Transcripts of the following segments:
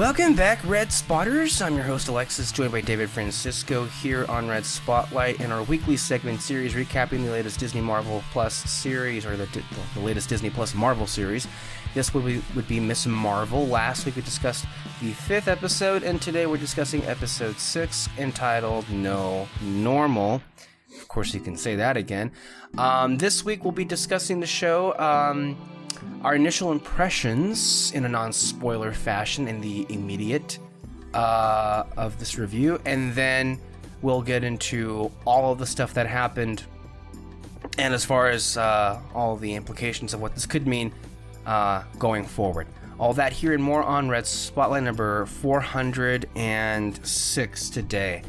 Welcome back, Red Spotters. I'm your host, Alexis, joined by David Francisco here on Red Spotlight in our weekly segment series recapping the latest Disney Marvel Plus series, or the latest Disney Plus Marvel series. This would be Miss Marvel. Last week we discussed the 5th episode, and today we're discussing episode 6, entitled No Normal. Of course, you can say that again. This week we'll be discussing the show, our initial impressions in a non-spoiler fashion in the immediate of this review, and then we'll get into all of the stuff that happened, and as far as all of the implications of what this could mean going forward. All that here and more on Red Spotlight number 406 today.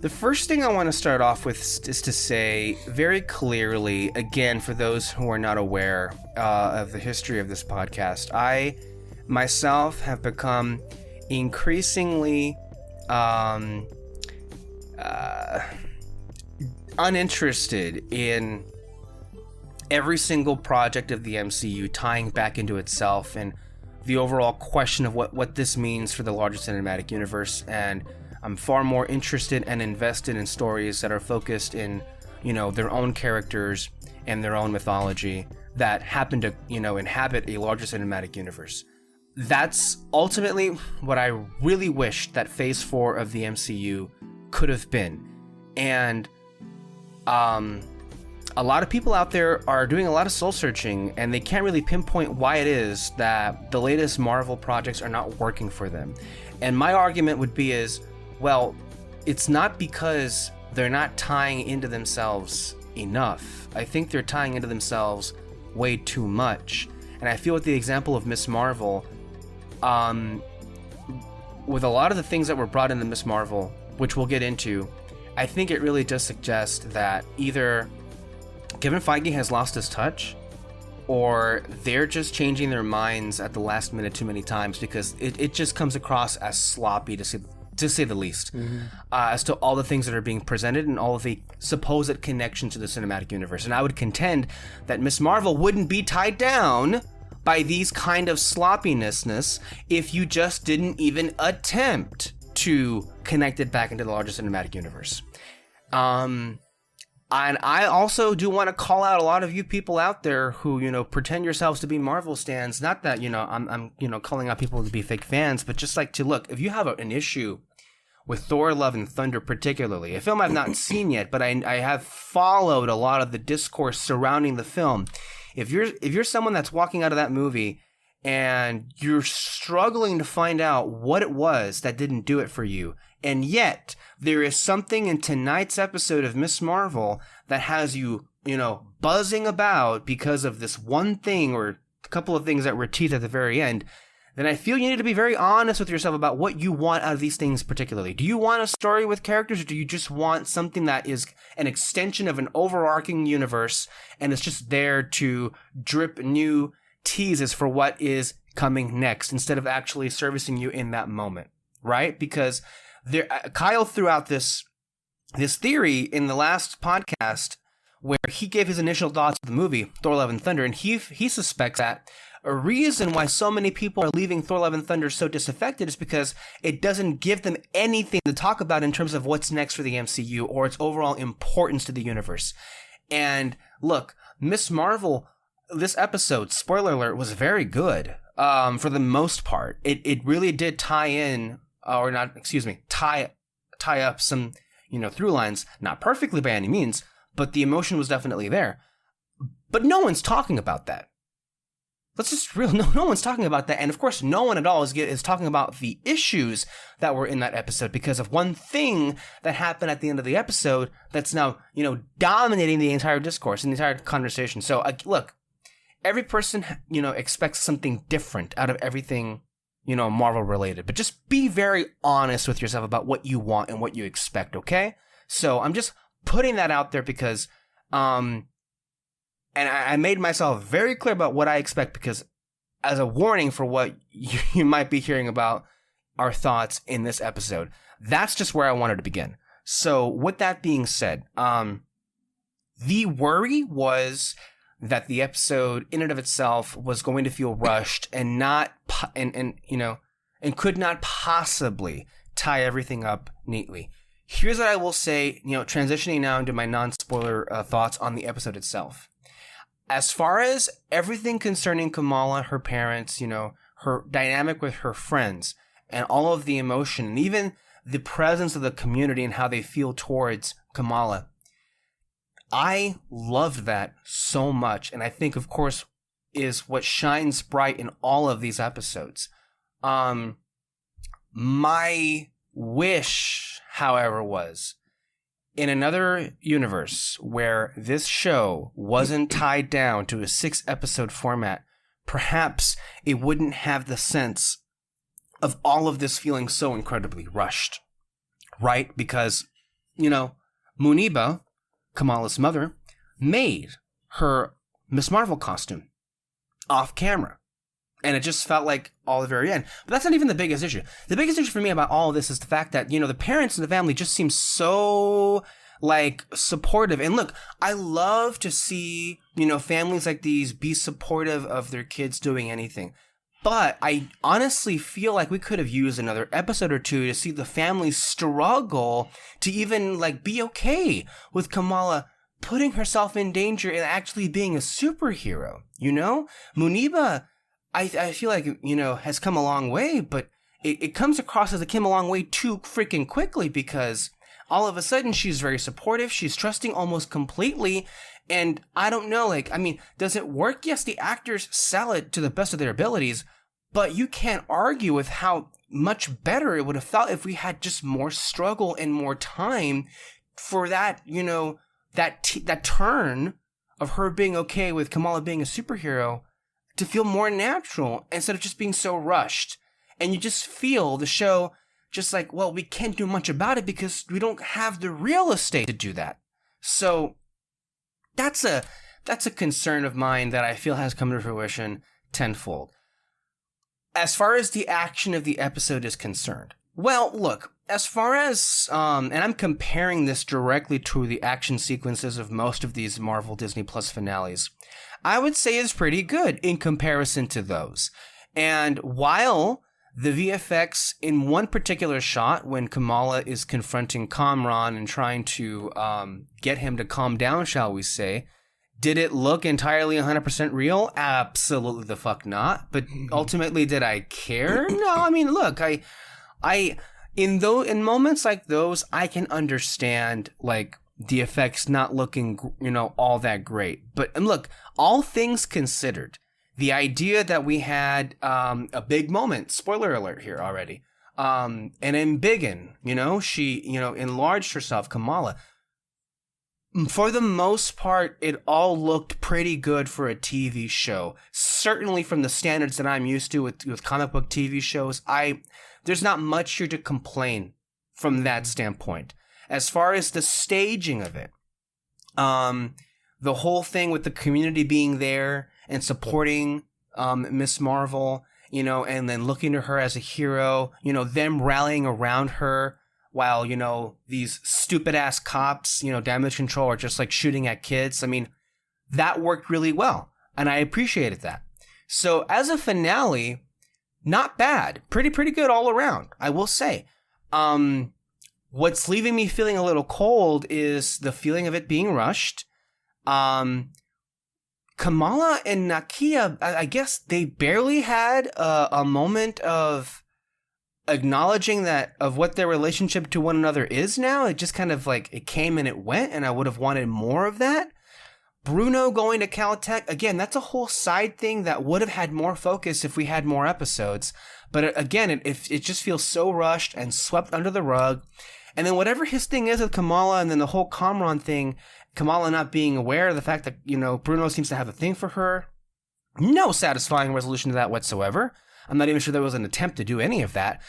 The first thing I want to start off with is to say very clearly, again, for those who are not aware of the history of this podcast, I myself have become increasingly uninterested in every single project of the MCU tying back into itself and the overall question of what this means for the larger cinematic universe. And I'm far more interested and invested in stories that are focused in, their own characters and their own mythology that happen to, inhabit a larger cinematic universe. That's ultimately what I really wish that Phase 4 of the MCU could have been. And a lot of people out there are doing a lot of soul searching, and they can't really pinpoint why it is that the latest Marvel projects are not working for them. And my argument would be well, it's not because they're not tying into themselves enough. I think they're tying into themselves way too much. And I feel with the example of Miss Marvel, with a lot of the things that were brought into Miss Marvel, which we'll get into, I think it really does suggest that either Kevin Feige has lost his touch, or they're just changing their minds at the last minute too many times, because it just comes across as sloppy to say the least, as to all the things that are being presented and all of the supposed connection to the cinematic universe. And I would contend that Miss Marvel wouldn't be tied down by these kind of sloppiness if you just didn't even attempt to connect it back into the larger cinematic universe. And I also do want to call out a lot of you people out there who, pretend yourselves to be Marvel stans. Not that, I'm calling out people to be fake fans, but just like to look, if you have an issue with Thor: Love and Thunder particularly, a film I've not seen yet, but I have followed a lot of the discourse surrounding the film. If you're someone that's walking out of that movie and you're struggling to find out what it was that didn't do it for you, and yet there is something in tonight's episode of Miss Marvel that has you, buzzing about because of this one thing or a couple of things that were teased at the very end, then I feel you need to be very honest with yourself about what you want out of these things particularly. Do you want a story with characters, or do you just want something that is an extension of an overarching universe and it's just there to drip new teases for what is coming next instead of actually servicing you in that moment, right? Because Kyle threw out this theory in the last podcast where he gave his initial thoughts of the movie Thor: Love and Thunder, and he suspects that a reason why so many people are leaving Thor: Love and Thunder so disaffected is because it doesn't give them anything to talk about in terms of what's next for the MCU or its overall importance to the universe. And look, Miss Marvel, this episode, spoiler alert, was very good for the most part. It really did tie up some, through lines, not perfectly by any means, but the emotion was definitely there. But no one's talking about that. Let's just no one's talking about that. And of course, no one at all is talking about the issues that were in that episode because of one thing that happened at the end of the episode that's now, dominating the entire discourse and the entire conversation. So look, every person, expects something different out of everything, Marvel related, but just be very honest with yourself about what you want and what you expect. Okay. So I'm just putting that out there because, and I made myself very clear about what I expect because as a warning for what you might be hearing about our thoughts in this episode. That's just where I wanted to begin. So with that being said, the worry was that the episode in and of itself was going to feel rushed and not and could not possibly tie everything up neatly. Here's what I will say, transitioning now into my non-spoiler thoughts on the episode itself. As far as everything concerning Kamala, her parents, her dynamic with her friends, and all of the emotion, and even the presence of the community and how they feel towards Kamala, I loved that so much, and I think, of course, is what shines bright in all of these episodes. My wish, however, was in another universe where this show wasn't tied down to a 6-episode format, perhaps it wouldn't have the sense of all of this feeling so incredibly rushed, right? Because, Muniba, Kamala's mother, made her Miss Marvel costume off camera. And it just felt like all the very end. But that's not even the biggest issue. The biggest issue for me about all of this is the fact that, the parents and the family just seem so, supportive. And look, I love to see, families like these be supportive of their kids doing anything. But I honestly feel like we could have used another episode or two to see the family struggle to even, be okay with Kamala putting herself in danger and actually being a superhero, Muniba, I feel like, has come a long way, but it comes across as it came a long way too freaking quickly, because all of a sudden she's very supportive, she's trusting almost completely, and I don't know, does it work? Yes, the actors sell it to the best of their abilities, but you can't argue with how much better it would have felt if we had just more struggle and more time for that, that turn of her being okay with Kamala being a superhero to feel more natural instead of just being so rushed. And you just feel the show just we can't do much about it because we don't have the real estate to do that. So that's a concern of mine that I feel has come to fruition tenfold. As far as the action of the episode is concerned, well, look, as far as, and I'm comparing this directly to the action sequences of most of these Marvel Disney Plus finales, I would say is pretty good in comparison to those. And while the VFX in one particular shot, when Kamala is confronting Kamran and trying to get him to calm down, shall we say, did it look entirely 100% real? Absolutely the fuck not. But ultimately, did I care? No, look, in moments like those, I can understand, the effects not looking, all that great. But look, all things considered, the idea that we had a big moment, spoiler alert here already, and embiggen, she, enlarged herself, Kamala. For the most part, it all looked pretty good for a TV show. Certainly from the standards that I'm used to with comic book TV shows, there's not much here to complain from that standpoint. As far as the staging of it, the whole thing with the community being there and supporting Miss Marvel, and then looking to her as a hero, them rallying around her while, these stupid-ass cops, damage control, are just, shooting at kids. That worked really well, and I appreciated that. So as a finale, not bad. Pretty good all around, I will say. What's leaving me feeling a little cold is the feeling of it being rushed. Kamala and Nakia, I guess they barely had a moment of acknowledging of what their relationship to one another is now. It just kind of it came and it went, and I would have wanted more of that. Bruno going to Caltech, again, that's a whole side thing that would have had more focus if we had more episodes. But again, it just feels so rushed and swept under the rug. And then whatever his thing is with Kamala, and then the whole Kamran thing, Kamala not being aware of the fact that, Bruno seems to have a thing for her. No satisfying resolution to that whatsoever. I'm not even sure there was an attempt to do any of that.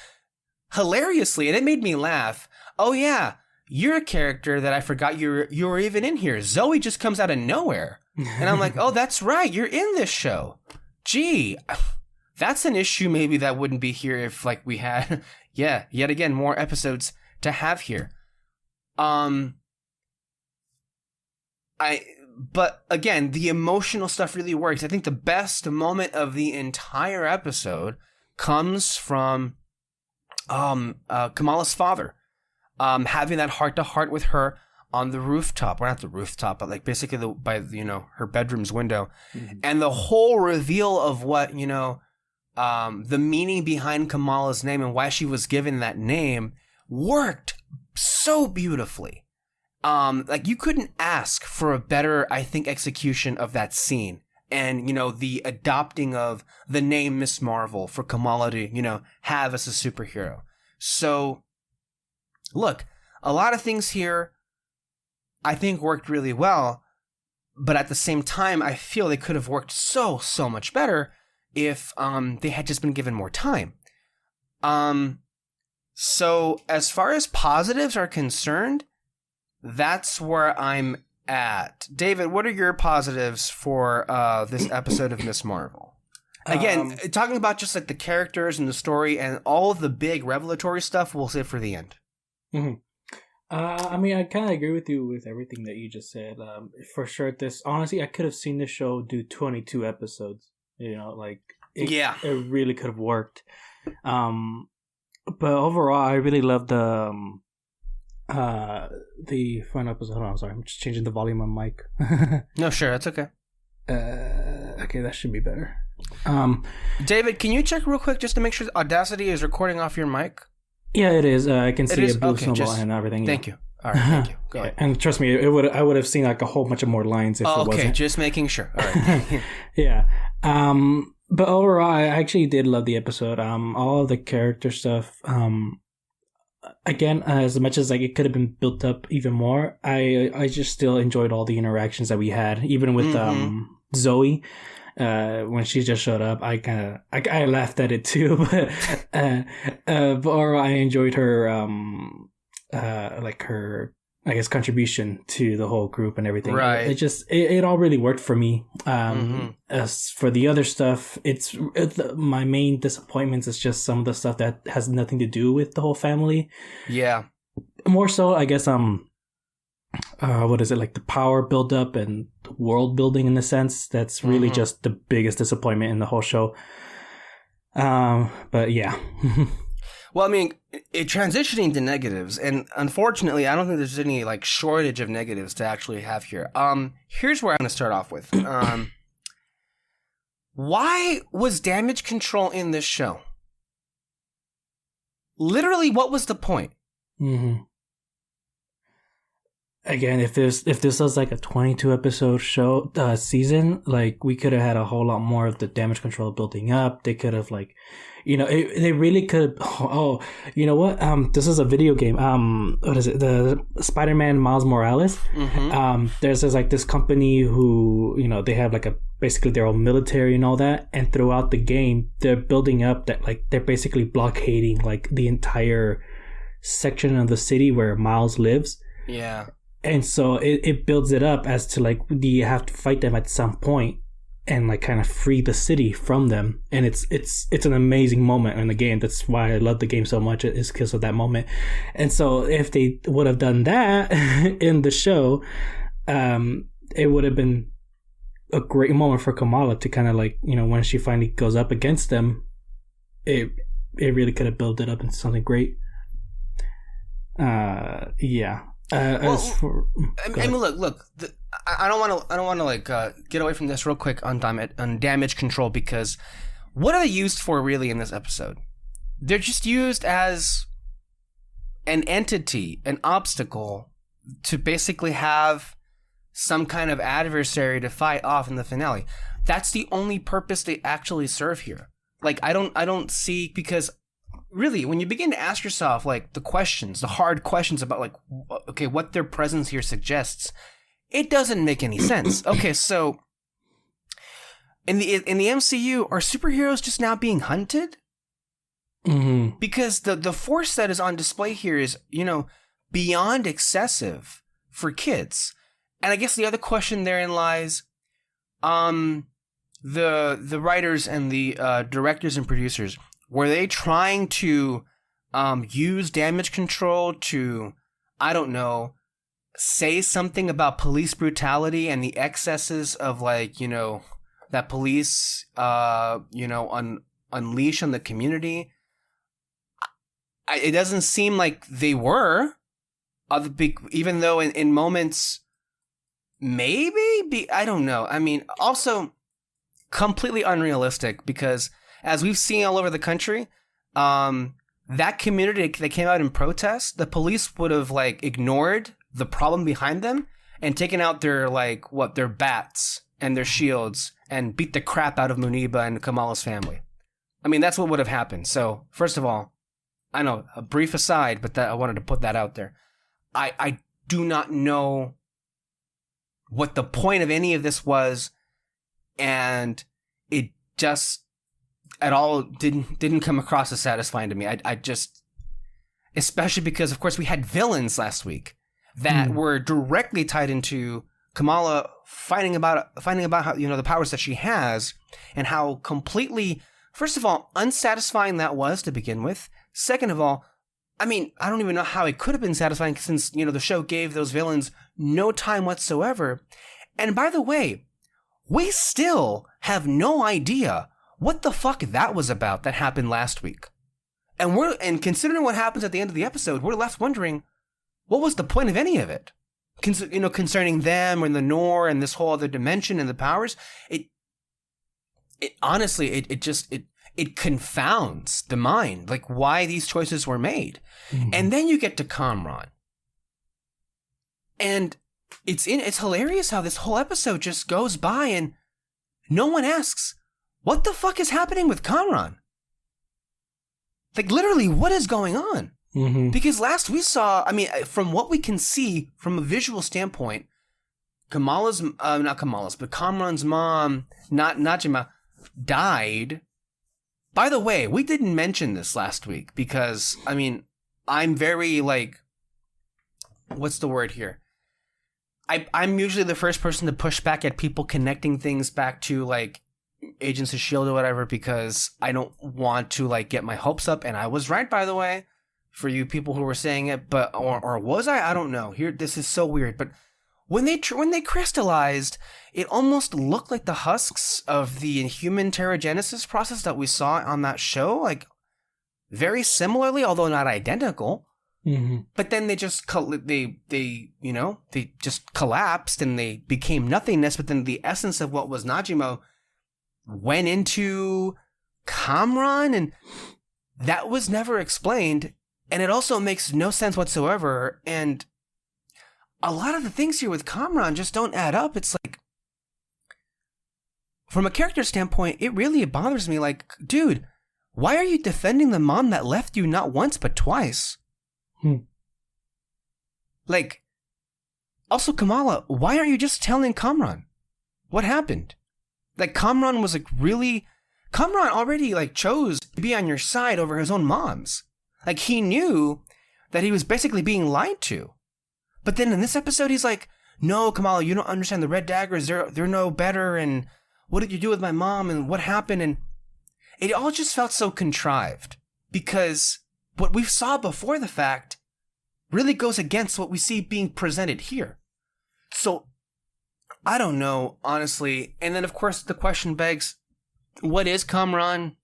Hilariously, and it made me laugh, oh yeah, you're a character that I forgot you were even in here. Zoe just comes out of nowhere. And I'm like, oh, that's right, you're in this show. Gee, that's an issue maybe that wouldn't be here if we had, yet again, more episodes to have here. But again, the emotional stuff really works. I think the best moment of the entire episode comes from Kamala's father having that heart-to-heart with her on the rooftop, or not the rooftop, but like basically by her bedroom's window, and the whole reveal of what the meaning behind Kamala's name and why she was given that name worked so beautifully. Like you couldn't ask for a better, I think, execution of that scene, and the adopting of the name Miss Marvel for Kamala to have as a superhero. So, look, a lot of things here I think worked really well, but at the same time, I feel they could have worked so much better if they had just been given more time. So as far as positives are concerned, that's where I'm at. David, what are your positives for this episode of Miss Marvel? Again, talking about just like the characters and the story and all of the big revelatory stuff, we'll save for the end. Mm-hmm. I mean, I kind of agree with you with everything that you just said. For sure, honestly, I could have seen this show do 22 episodes. It really could have worked. But overall, I really loved the final episode. Hold on, I'm sorry, I'm just changing the volume on mic. No, sure, that's okay. Okay, that should be better. David, can you check real quick just to make sure Audacity is recording off your mic? Yeah, it is. I can see a blue okay, snowball and everything. Thank you. All right, thank you. Go ahead. And trust me, I would have seen like a whole bunch of more lines if it wasn't. Okay, just making sure. All right. Yeah. But overall, I actually did love the episode. All of the character stuff. Again, as much as like it could have been built up even more, I just still enjoyed all the interactions that we had, even with Zoe. When she just showed up, I laughed at it too, but I enjoyed her like her, I guess, contribution to the whole group and everything. Right. It all really worked for me. As for the other stuff, it's my main disappointments is just some of the stuff that has nothing to do with the whole family. Yeah. More so, I guess, what is it, like the power buildup and world building in a sense, that's really just the biggest disappointment in the whole show. But yeah. Well, I mean, it transitioning to negatives, and unfortunately, I don't think there's any like shortage of negatives to actually have here. Here's where I'm going to start off with. Why was damage control in this show? Literally, what was the point? Again, if this was like a 22 episode show season, like we could have had a whole lot more of the damage control building up. They could have like, they really could. Oh, you know what? This is a video game. What is it? The Spider-Man Miles Morales. There's like this company who they have like basically their own military and all that, and throughout the game they're building up that like they're basically blockading like the entire section of the city where Miles lives. Yeah. And so it builds it up as to like, do you have to fight them at some point and like kind of free the city from them? And it's an amazing moment in the game. That's why I love the game so much, is because of that moment. And so if they would have done that in the show, it would have been a great moment for Kamala to kind of like, when she finally goes up against them, it really could have built it up into something great. Yeah. I mean, look. I don't want to like get away from this real quick on damage control, because what are they used for really in this episode? They're just used as an entity, an obstacle to basically have some kind of adversary to fight off in the finale. That's the only purpose they actually serve here. Like I don't see, because really, when you begin to ask yourself like the hard questions about like, okay, what their presence here suggests, it doesn't make any sense. Okay, so in the MCU, are superheroes just now being hunted? Because the force that is on display here is beyond excessive for kids. And I guess the other question therein lies, the writers and the directors and producers, were they trying to use damage control to, I don't know, say something about police brutality and the excesses of, like, that police, unleash on the community. It doesn't seem like they were, even though in moments, maybe, I don't know. I mean, also completely unrealistic, because as we've seen all over the country, that community that came out in protest, the police would have, like, ignored the problem behind them and taken out their bats and their shields and beat the crap out of Muniba and Kamala's family. I mean, that's what would have happened. So, first of all, I know, a brief aside, but I wanted to put that out there. I do not know what the point of any of this was, and it just at all didn't come across as satisfying to me. I just, especially because, of course, we had villains last week that were directly tied into Kamala fighting about how, the powers that she has, and how completely, first of all, unsatisfying that was to begin with. Second of all, I mean, I don't even know how it could have been satisfying, since, the show gave those villains no time whatsoever. And by the way, we still have no idea what the fuck that was about that happened last week. And considering what happens at the end of the episode, we're left wondering, what was the point of any of it? Concerning them and the Nor and this whole other dimension and the powers, it honestly, it confounds the mind, like, why these choices were made. Mm-hmm. And then you get to Kamran. And it's hilarious how this whole episode just goes by and no one asks, what the fuck is happening with Kamran? Like, literally, what is going on? Mm-hmm. Because last we saw, I mean, from what we can see from a visual standpoint, Kamran's mom, Najima, died. By the way, we didn't mention this last week because, I mean, I'm very, like, what's the word here? I'm usually the first person to push back at people connecting things back to, like, Agents of S.H.I.E.L.D. or whatever, because I don't want to, like, get my hopes up. And I was right, by the way, for you people who were saying it, but, or was I? I don't know. Here, this is so weird. But when they crystallized, it almost looked like the husks of the human teragenesis process that we saw on that show, like, very similarly, although not identical. Mm-hmm. But then they just they just collapsed and they became nothingness. But then the essence of what was Najima went into Kamran, and that was never explained. And it also makes no sense whatsoever. And a lot of the things here with Kamran just don't add up. It's like, from a character standpoint, it really bothers me. Like, dude, why are you defending the mom that left you not once but twice? Like, also, Kamala, why aren't you just telling Kamran what happened? Like, Kamran already, like, chose to be on your side over his own mom's. Like, he knew that he was basically being lied to. But then in this episode, he's like, no, Kamala, you don't understand. The Red Daggers, they're no better. And what did you do with my mom? And what happened? And it all just felt so contrived, because what we saw before the fact really goes against what we see being presented here. So, I don't know, honestly. And then, of course, the question begs, what is Kamran?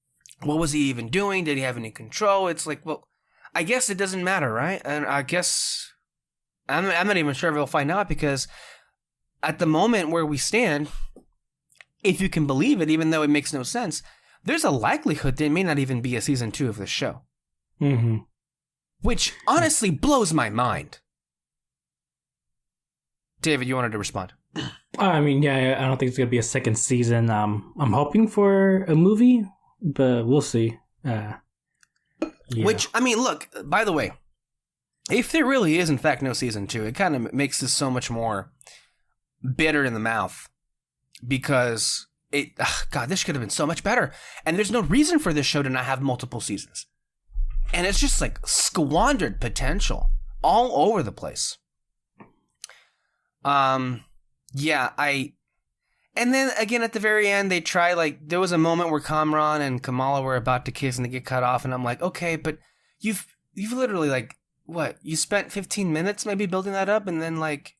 What was he even doing? Did he have any control? It's like, well, I guess it doesn't matter, right? And I guess I'm not even sure if we'll find out, because at the moment where we stand, if you can believe it, even though it makes no sense, there's a likelihood there may not even be a season 2 of this show. Mm-hmm. Which honestly blows my mind. David, you wanted to respond? I mean, yeah, I don't think it's going to be a second season. I'm hoping for a movie, but we'll see. Yeah. Which, I mean, look, by the way, if there really is, in fact, no season 2, it kind of makes this so much more bitter in the mouth, because God, this could have been so much better. And there's no reason for this show to not have multiple seasons. And it's just like squandered potential all over the place. And then again at the very end, they try, like, there was a moment where Kamran and Kamala were about to kiss and they get cut off, and I'm like, okay, but you've literally, like, what, you spent 15 minutes maybe building that up, and then like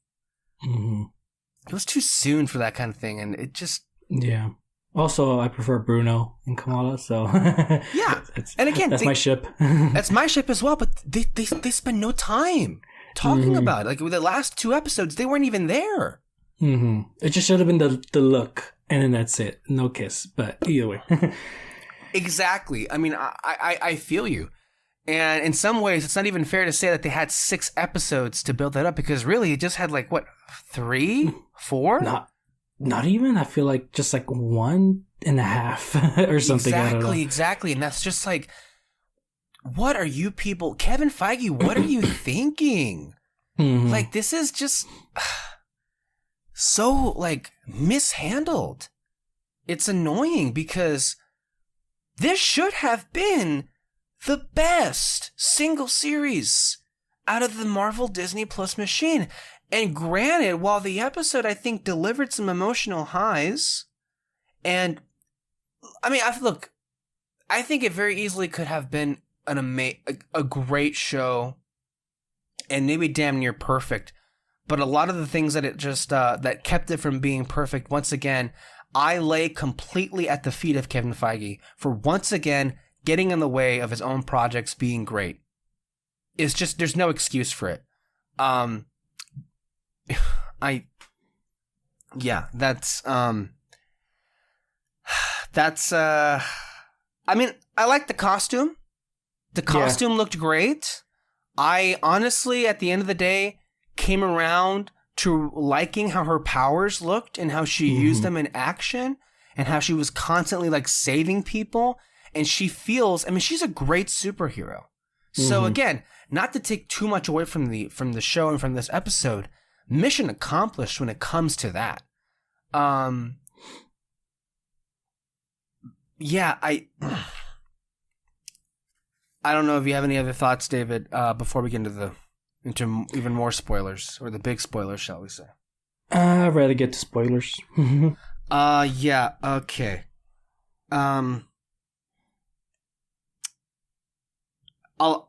it was too soon for that kind of thing, and it just Also, I prefer Bruno and Kamala, so yeah. And again, that's my ship. That's my ship as well. But they spend no time talking about it. Like with the last 2 episodes, they weren't even there. It just should have been the look, and then that's it. No kiss, but either way. Exactly. I mean, I feel you. And in some ways, it's not even fair to say that they had 6 episodes to build that up, because really, it just had like, what, 3, 4? Not even. I feel like just like 1.5 or something. Exactly. And that's just like, what are you people, Kevin Feige, what are you thinking? Like, this is just so like mishandled. It's annoying because this should have been the best single series out of the Marvel Disney Plus machine. And granted, while the episode, I think, delivered some emotional highs, and I mean, I think it very easily could have been a great show, and maybe damn near perfect. But a lot of the things that it just that kept it from being perfect, once again, I lay completely at the feet of Kevin Feige for once again getting in the way of his own projects being great. It's just, there's no excuse for it. That's I mean, I like the costume. The costume looked great. I honestly, at the end of the day, came around to liking how her powers looked and how she used them in action and how she was constantly like saving people. And she feels, I mean, she's a great superhero. So again, not to take too much away from the show and from this episode, mission accomplished when it comes to that. I don't know if you have any other thoughts, David, before we get into even more spoilers, or the big spoilers, shall we say? I'd rather get to spoilers. Yeah, okay.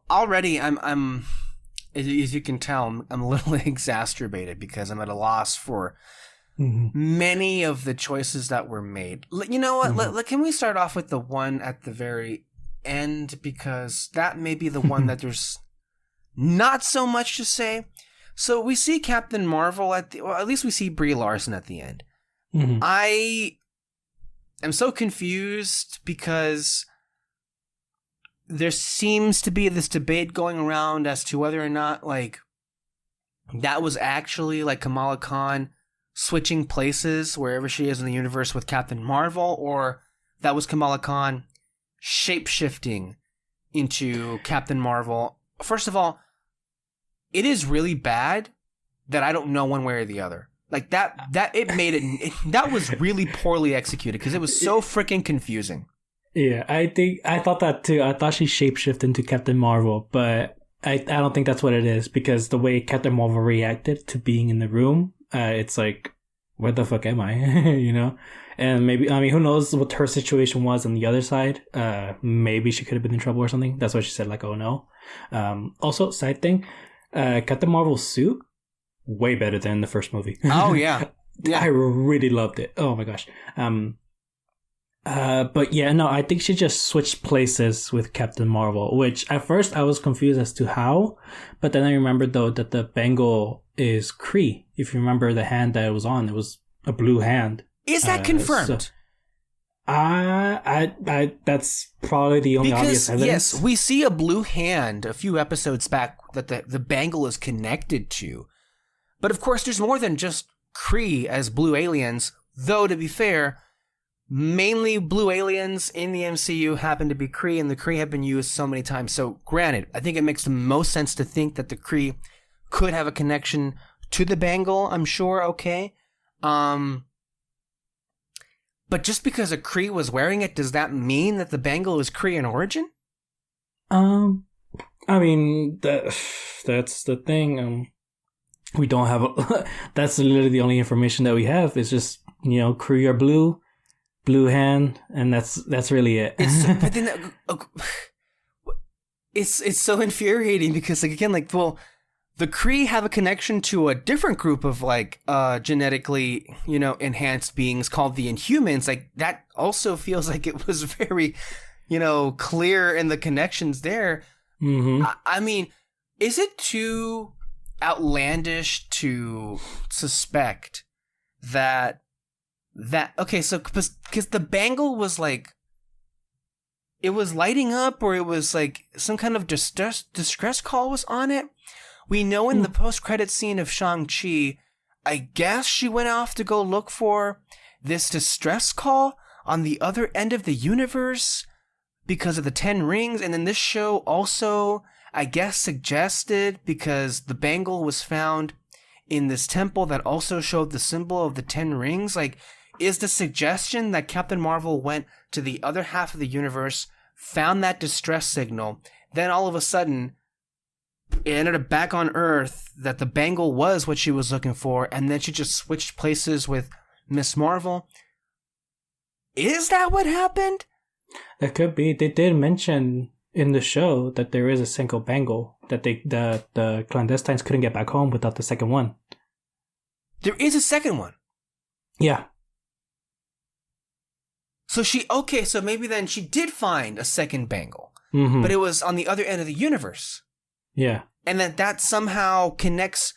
Already, I'm as you can tell, I'm a little exacerbated because I'm at a loss for many of the choices that were made. You know what? Can we start off with the one at the very end, because that may be the one that there's not so much to say. So we see Captain Marvel at least we see Brie Larson at the end. I am so confused because there seems to be this debate going around as to whether or not like that was actually like Kamala Khan switching places wherever she is in the universe with Captain Marvel, or that was Kamala Khan shape-shifting into Captain Marvel. First of all, it is really bad that I don't know one way or the other. Like that that was really poorly executed because it was so freaking confusing. Yeah, I thought that too. I thought she shapeshifted into Captain Marvel, but I don't think that's what it is, because the way Captain Marvel reacted to being in the room, it's like, where the fuck am I? You know? And maybe, I mean, who knows what her situation was on the other side. Maybe she could have been in trouble or something. That's why she said like, oh no. Also, side thing, Captain Marvel's suit, way better than the first movie. Oh yeah. I really loved it. Oh my gosh. But yeah, no, I think she just switched places with Captain Marvel, which at first I was confused as to how, but then I remembered though that the bangle is Kree. If you remember the hand that it was on, it was a blue hand. Is that confirmed? So, I that's probably the only obvious evidence. Yes, we see a blue hand a few episodes back that the bangle is connected to. But of course, there's more than just Kree as blue aliens, though to be fair, mainly blue aliens in the MCU happen to be Kree, and the Kree have been used so many times. So granted, I think it makes the most sense to think that the Kree could have a connection to the bangle, I'm sure, okay. But just because a Kree was wearing it, does that mean that the bangle is Kree in origin? I mean, that's the thing. We don't have that's literally the only information that we have. It's just, you know, Kree are blue hand, and that's really it. But then, it's so infuriating because, like, again, like, well, the Kree have a connection to a different group of, like, genetically, enhanced beings called the Inhumans. Like, that also feels like it was very, clear in the connections there. Mm-hmm. I mean, is it too outlandish to suspect that okay, so because the bangle was like, it was lighting up, or it was like some kind of distress call was on it. We know in the post-credit scene of Shang-Chi, I guess she went off to go look for this distress call on the other end of the universe because of the 10 rings. And then this show also, I guess, suggested, because the bangle was found in this temple that also showed the symbol of the 10 rings. Like, is the suggestion that Captain Marvel went to the other half of the universe, found that distress signal, then all of a sudden it ended up back on Earth, that the bangle was what she was looking for, and then she just switched places with Miss Marvel? Is that what happened? That could be. They did mention in the show that there is a single bangle, that the clandestines couldn't get back home without the second one. There is a second one. Yeah. So so maybe then she did find a second bangle, Mm-hmm. but it was on the other end of the universe. Yeah. And that somehow connects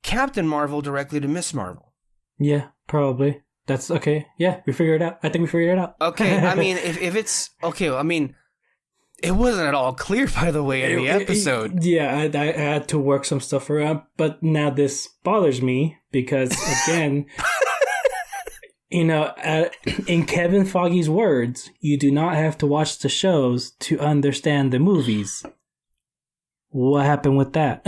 Captain Marvel directly to Miss Marvel. Yeah, probably. That's okay. Yeah, we figured it out. I think we figured it out. Okay, I mean, if it's... Okay, I mean, it wasn't at all clear, by the way, in the episode. Yeah, I had to work some stuff around, but now this bothers me because, again... in Kevin Feige's words, you do not have to watch the shows to understand the movies. What happened with that?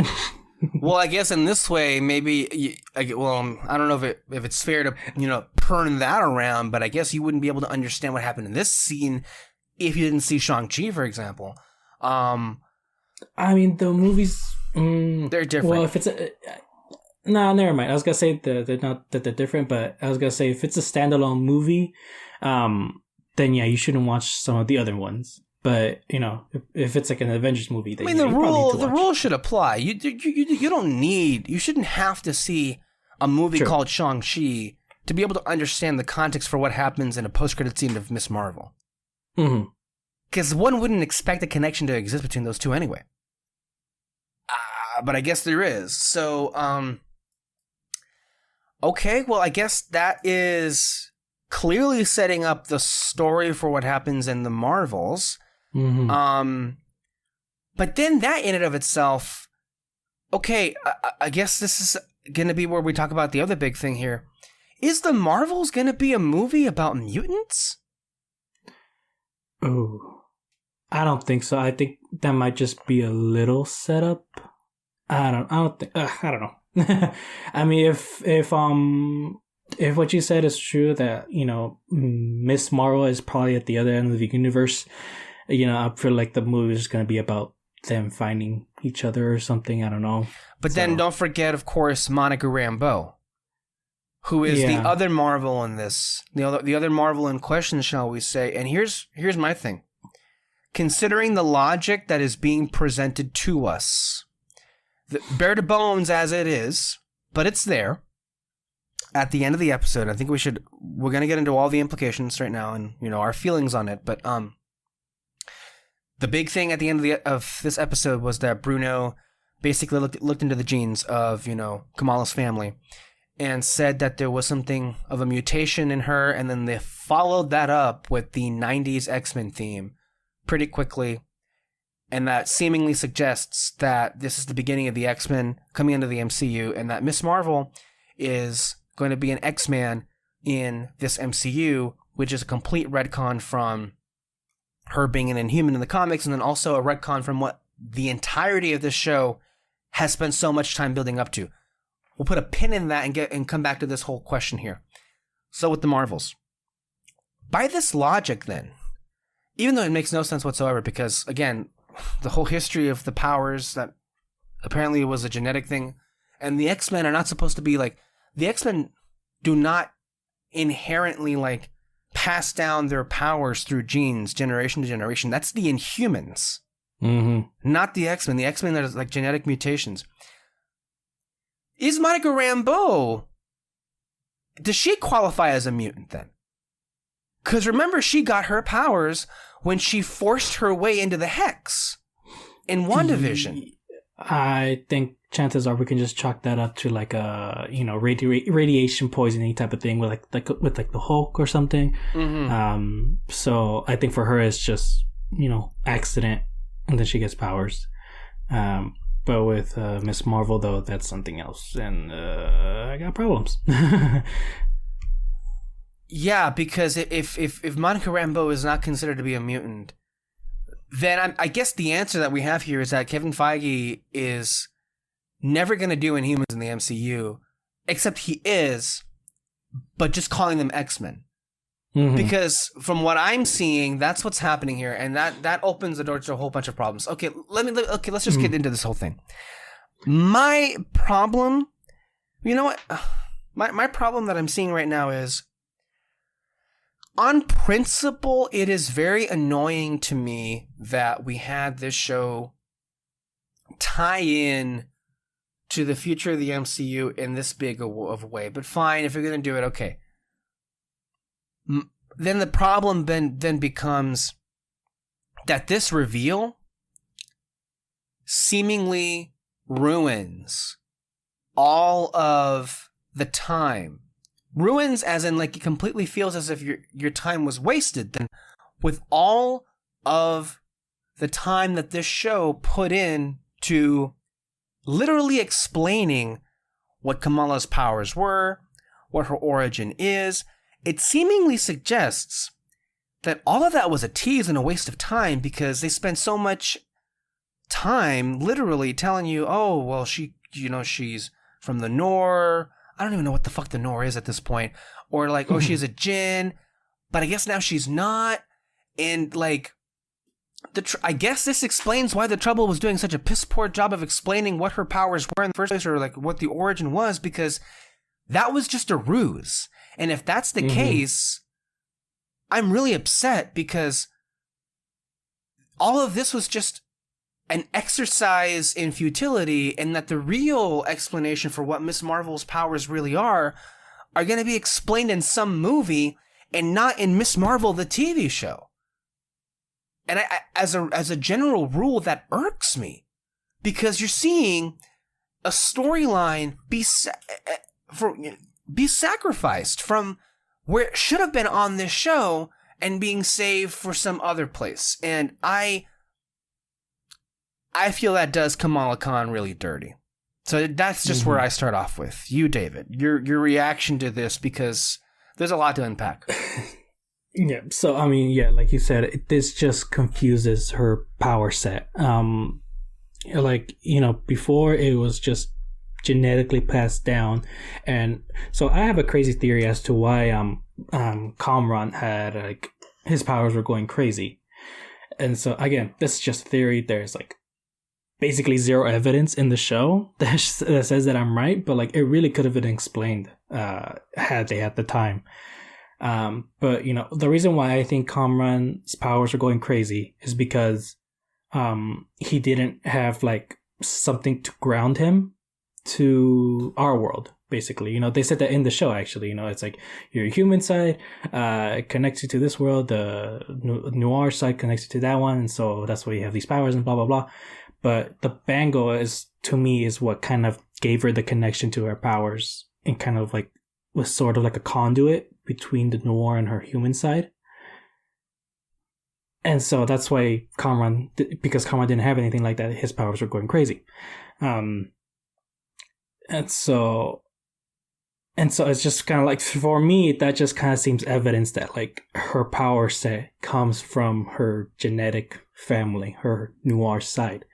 Well, I guess in this way, maybe... I don't know if it's fair to, turn that around, but I guess you wouldn't be able to understand what happened in this scene if you didn't see Shang-Chi, for example. I mean, the movies... they're different. Well, if it's no, never mind. I was gonna say they're not that they're different, but I was gonna say if it's a standalone movie, then yeah, you shouldn't watch some of the other ones. But if it's like an Avengers movie, then the rule should apply. You shouldn't have to see a movie called Shang-Chi to be able to understand the context for what happens in a post-credit scene of Miss Marvel. Mm-hmm. Because one wouldn't expect a connection to exist between those two anyway. But I guess there is. So, okay, well, I guess that is clearly setting up the story for what happens in the Marvels. Mm-hmm. But then that in and of itself, okay, I guess this is going to be where we talk about the other big thing here. Is the Marvels going to be a movie about mutants? Oh, I don't think so. I think that might just be a little setup. I don't know. I mean, if what you said is true, that Miss Marvel is probably at the other end of the universe, I feel like the movie is going to be about them finding each other or something. I don't know. But then don't forget, of course, Monica Rambeau, who is the other Marvel in this, the other Marvel in question, shall we say? And here's my thing: considering the logic that is being presented to us, bare to bones as it is, but it's there. At the end of the episode, I think we're going to get into all the implications right now and, our feelings on it. But the big thing at the end of this episode was that Bruno basically looked into the genes of, Kamala's family and said that there was something of a mutation in her. And then they followed that up with the 90s X-Men theme pretty quickly. And that seemingly suggests that this is the beginning of the X-Men coming into the MCU, and that Miss Marvel is going to be an X-Man in this MCU, which is a complete retcon from her being an Inhuman in the comics, and then also a retcon from what the entirety of this show has spent so much time building up to. We'll put a pin in that and come back to this whole question here. So with the Marvels, by this logic then, even though it makes no sense whatsoever, because again, the whole history of the powers, that apparently it was a genetic thing, and the X-Men are not supposed to be like, the X-Men do not inherently pass down their powers through genes generation to generation. That's the Inhumans. Mm-hmm. Not the X-Men. The X-Men that is like genetic mutations. Is Monica Rambeau, does she qualify as a mutant then? Because remember, she got her powers when she forced her way into the Hex in WandaVision. I think chances are we can just chalk that up to like a radiation poisoning type of thing with like the Hulk or something. Mm-hmm. So I think for her it's just accident, and then she gets powers. But with Miss Marvel though, that's something else, and I got problems. Yeah, because if Monica Rambeau is not considered to be a mutant, then I guess the answer that we have here is that Kevin Feige is never going to do Inhumans in the MCU, except he is, but just calling them X-Men. Mm-hmm. Because from what I'm seeing, that's what's happening here, and that opens the door to a whole bunch of problems. Okay, let's just get into this whole thing. My problem, you know what? My problem that I'm seeing right now is, on principle, it is very annoying to me that we had this show tie in to the future of the MCU in this big of a way. But fine, if you're going to do it, okay. Then the problem then becomes that this reveal seemingly ruins all of the time. Ruins as in like it completely feels as if your time was wasted then, with all of the time that this show put in to literally explaining what Kamala's powers were, what her origin is. It seemingly suggests that all of that was a tease and a waste of time, because they spent so much time literally telling you, oh, well, she's from the Nor. I don't even know what the fuck the Nor is at this point. Or like, oh, she's a Jinn, but I guess now she's not. And like, I guess this explains why the Trouble was doing such a piss poor job of explaining what her powers were in the first place, or like what the origin was, because that was just a ruse. And if that's the case, I'm really upset, because all of this was just an exercise in futility, and that the real explanation for what Miss Marvel's powers really are going to be explained in some movie and not in Miss Marvel the TV show. And I as a general rule, that irks me, because you're seeing a storyline be sacrificed from where it should have been on this show and being saved for some other place. And I feel that does Kamala Khan really dirty. So that's just where I start off with. You, David, your reaction to this, because there's a lot to unpack. Yeah, so I mean, yeah, like you said, this just confuses her power set. Before it was just genetically passed down, and so I have a crazy theory as to why Kamran had like his powers were going crazy. And so again, this is just a theory. There's like basically zero evidence in the show that says that I'm right, but like it really could have been explained had they had the time. But the reason why I think Kamran's powers are going crazy is because he didn't have like something to ground him to our world, basically. They said that in the show, actually. It's like your human side connects you to this world, the noir side connects you to that one, and so that's why you have these powers and blah blah blah. But the bangle is what kind of gave her the connection to her powers, and kind of like was sort of like a conduit between the noir and her human side. And so that's why because Kamran didn't have anything like that, his powers were going crazy. And so it's just kind of like, for me, that just kind of seems evidence that like her power set comes from her genetic family, her noir side.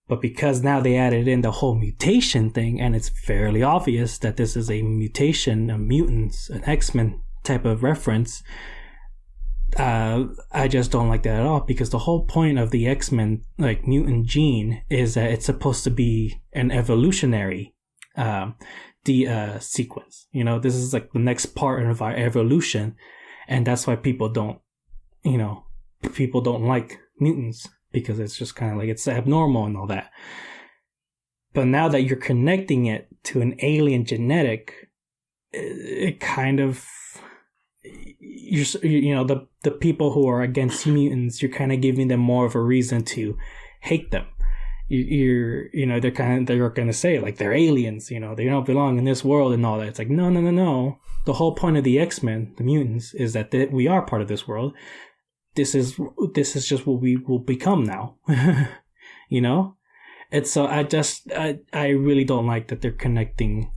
But because now they added in the whole mutation thing, and it's fairly obvious that this is a mutation, a mutants, an X-Men type of reference, I just don't like that at all, because the whole point of the X-Men, like mutant gene, is that it's supposed to be an evolutionary sequence. This is like the next part of our evolution, and that's why people don't like mutants, because it's just kind of like it's abnormal and all that. But now that you're connecting it to an alien genetic, it kind of, the people who are against mutants, you're kind of giving them more of a reason to hate them. They're going to say like they're aliens, they don't belong in this world and all that. It's like, no. The whole point of the X-Men, the mutants, is that we are part of this world. This is just what we will become now. And so I really don't like that they're connecting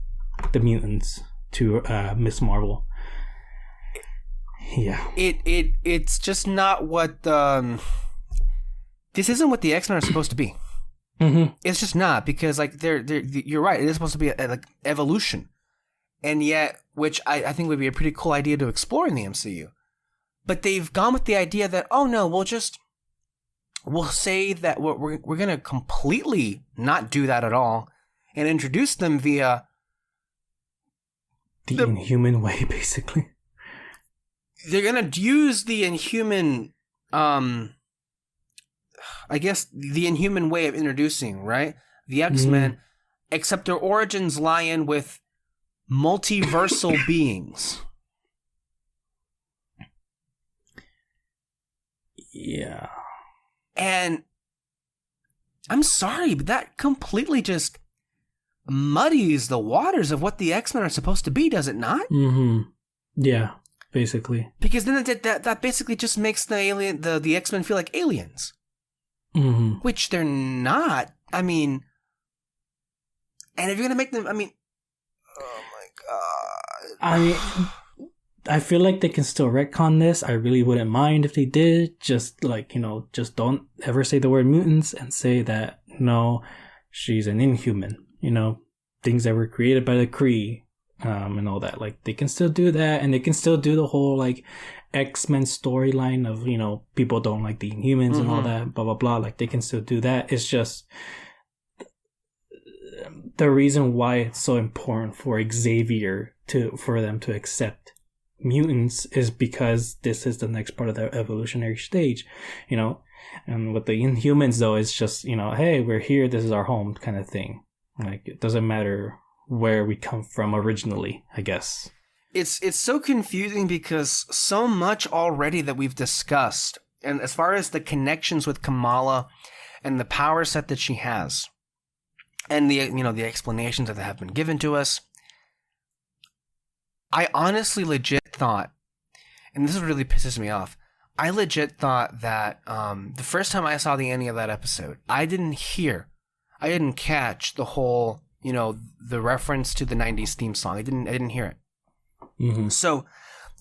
the mutants to Miss Marvel. Yeah. It's just not what this isn't what the X-Men are supposed to be. Mm-hmm. It's just not, because like you're right, it is supposed to be like evolution. And yet, which I think would be a pretty cool idea to explore in the MCU. But they've gone with the idea that, oh no, we'll say that we're going to completely not do that at all and introduce them via the Inhuman way, basically. They're going to use the Inhuman, I guess, the Inhuman way of introducing, right? The X-Men, except their origins lie in with multiversal beings. Yeah. And I'm sorry, but that completely just muddies the waters of what the X-Men are supposed to be, does it not? Mm-hmm. Yeah, basically. Because then that basically just makes the X-Men feel like aliens. Mm-hmm. Which they're not. I mean, and if you're going to make them, I mean, oh my God. I feel like they can still retcon this. I really wouldn't mind if they did. Just just don't ever say the word mutants and say that, no, she's an Inhuman. Things that were created by the Kree, and all that. Like, they can still do that, and they can still do the whole, like, X-Men storyline of, people don't like the Inhumans and all that, blah, blah, blah. Like, they can still do that. It's just the reason why it's so important for Xavier for them to accept mutants is because this is the next part of their evolutionary stage, and with the Inhumans though, it's just, hey, we're here, this is our home kind of thing. Like, it doesn't matter where we come from originally, I guess. It's so confusing because so much already that we've discussed, and as far as the connections with Kamala and the power set that she has, and the explanations that have been given to us, I honestly legit thought, and this really pisses me off, I legit thought that the first time I saw the ending of that episode, I didn't catch the whole, the reference to the 90s theme song. I didn't hear it. Mm-hmm. So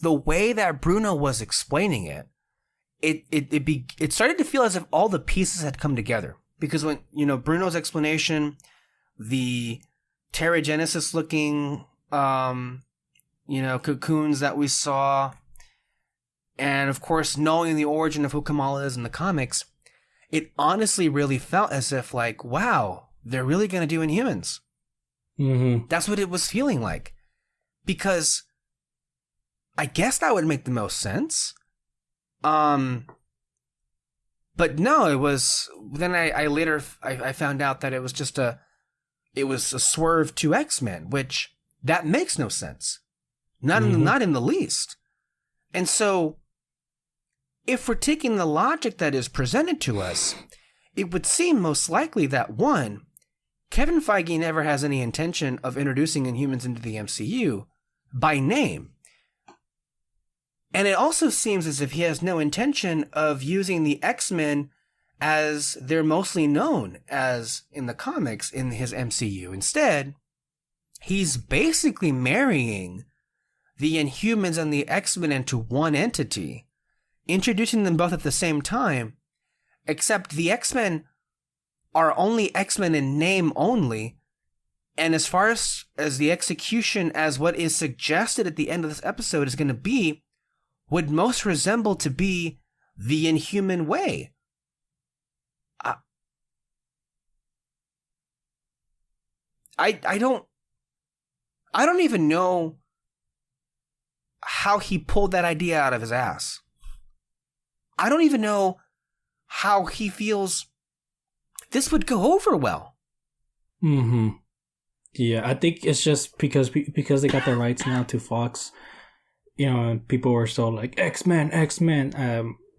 the way that Bruno was explaining it, it started to feel as if all the pieces had come together. Because when, Bruno's explanation, the Terrigenesis looking, cocoons that we saw, and of course knowing the origin of who Kamala is in the comics, it honestly really felt as if, like, wow, they're really going to do Inhumans. Mm-hmm. That's what it was feeling like. Because I guess that would make the most sense. But no, it was, then I later found out that it was just a swerve to X-Men, which that makes no sense. Not in the least. And so, if we're taking the logic that is presented to us, it would seem most likely that, one, Kevin Feige never has any intention of introducing Inhumans into the MCU by name. And it also seems as if he has no intention of using the X-Men as they're mostly known as in the comics in his MCU. Instead, he's basically marrying the Inhumans and the X-Men into one entity, introducing them both at the same time, except the X-Men are only X-Men in name only, and as far as the execution as what is suggested at the end of this episode is going to be, would most resemble to be the Inhuman way. I don't even know how he pulled that idea out of his ass. I don't even know how he feels this would go over well. Mm-hmm. Yeah, I think it's just because they got the rights now to Fox, and people were so like X-Men.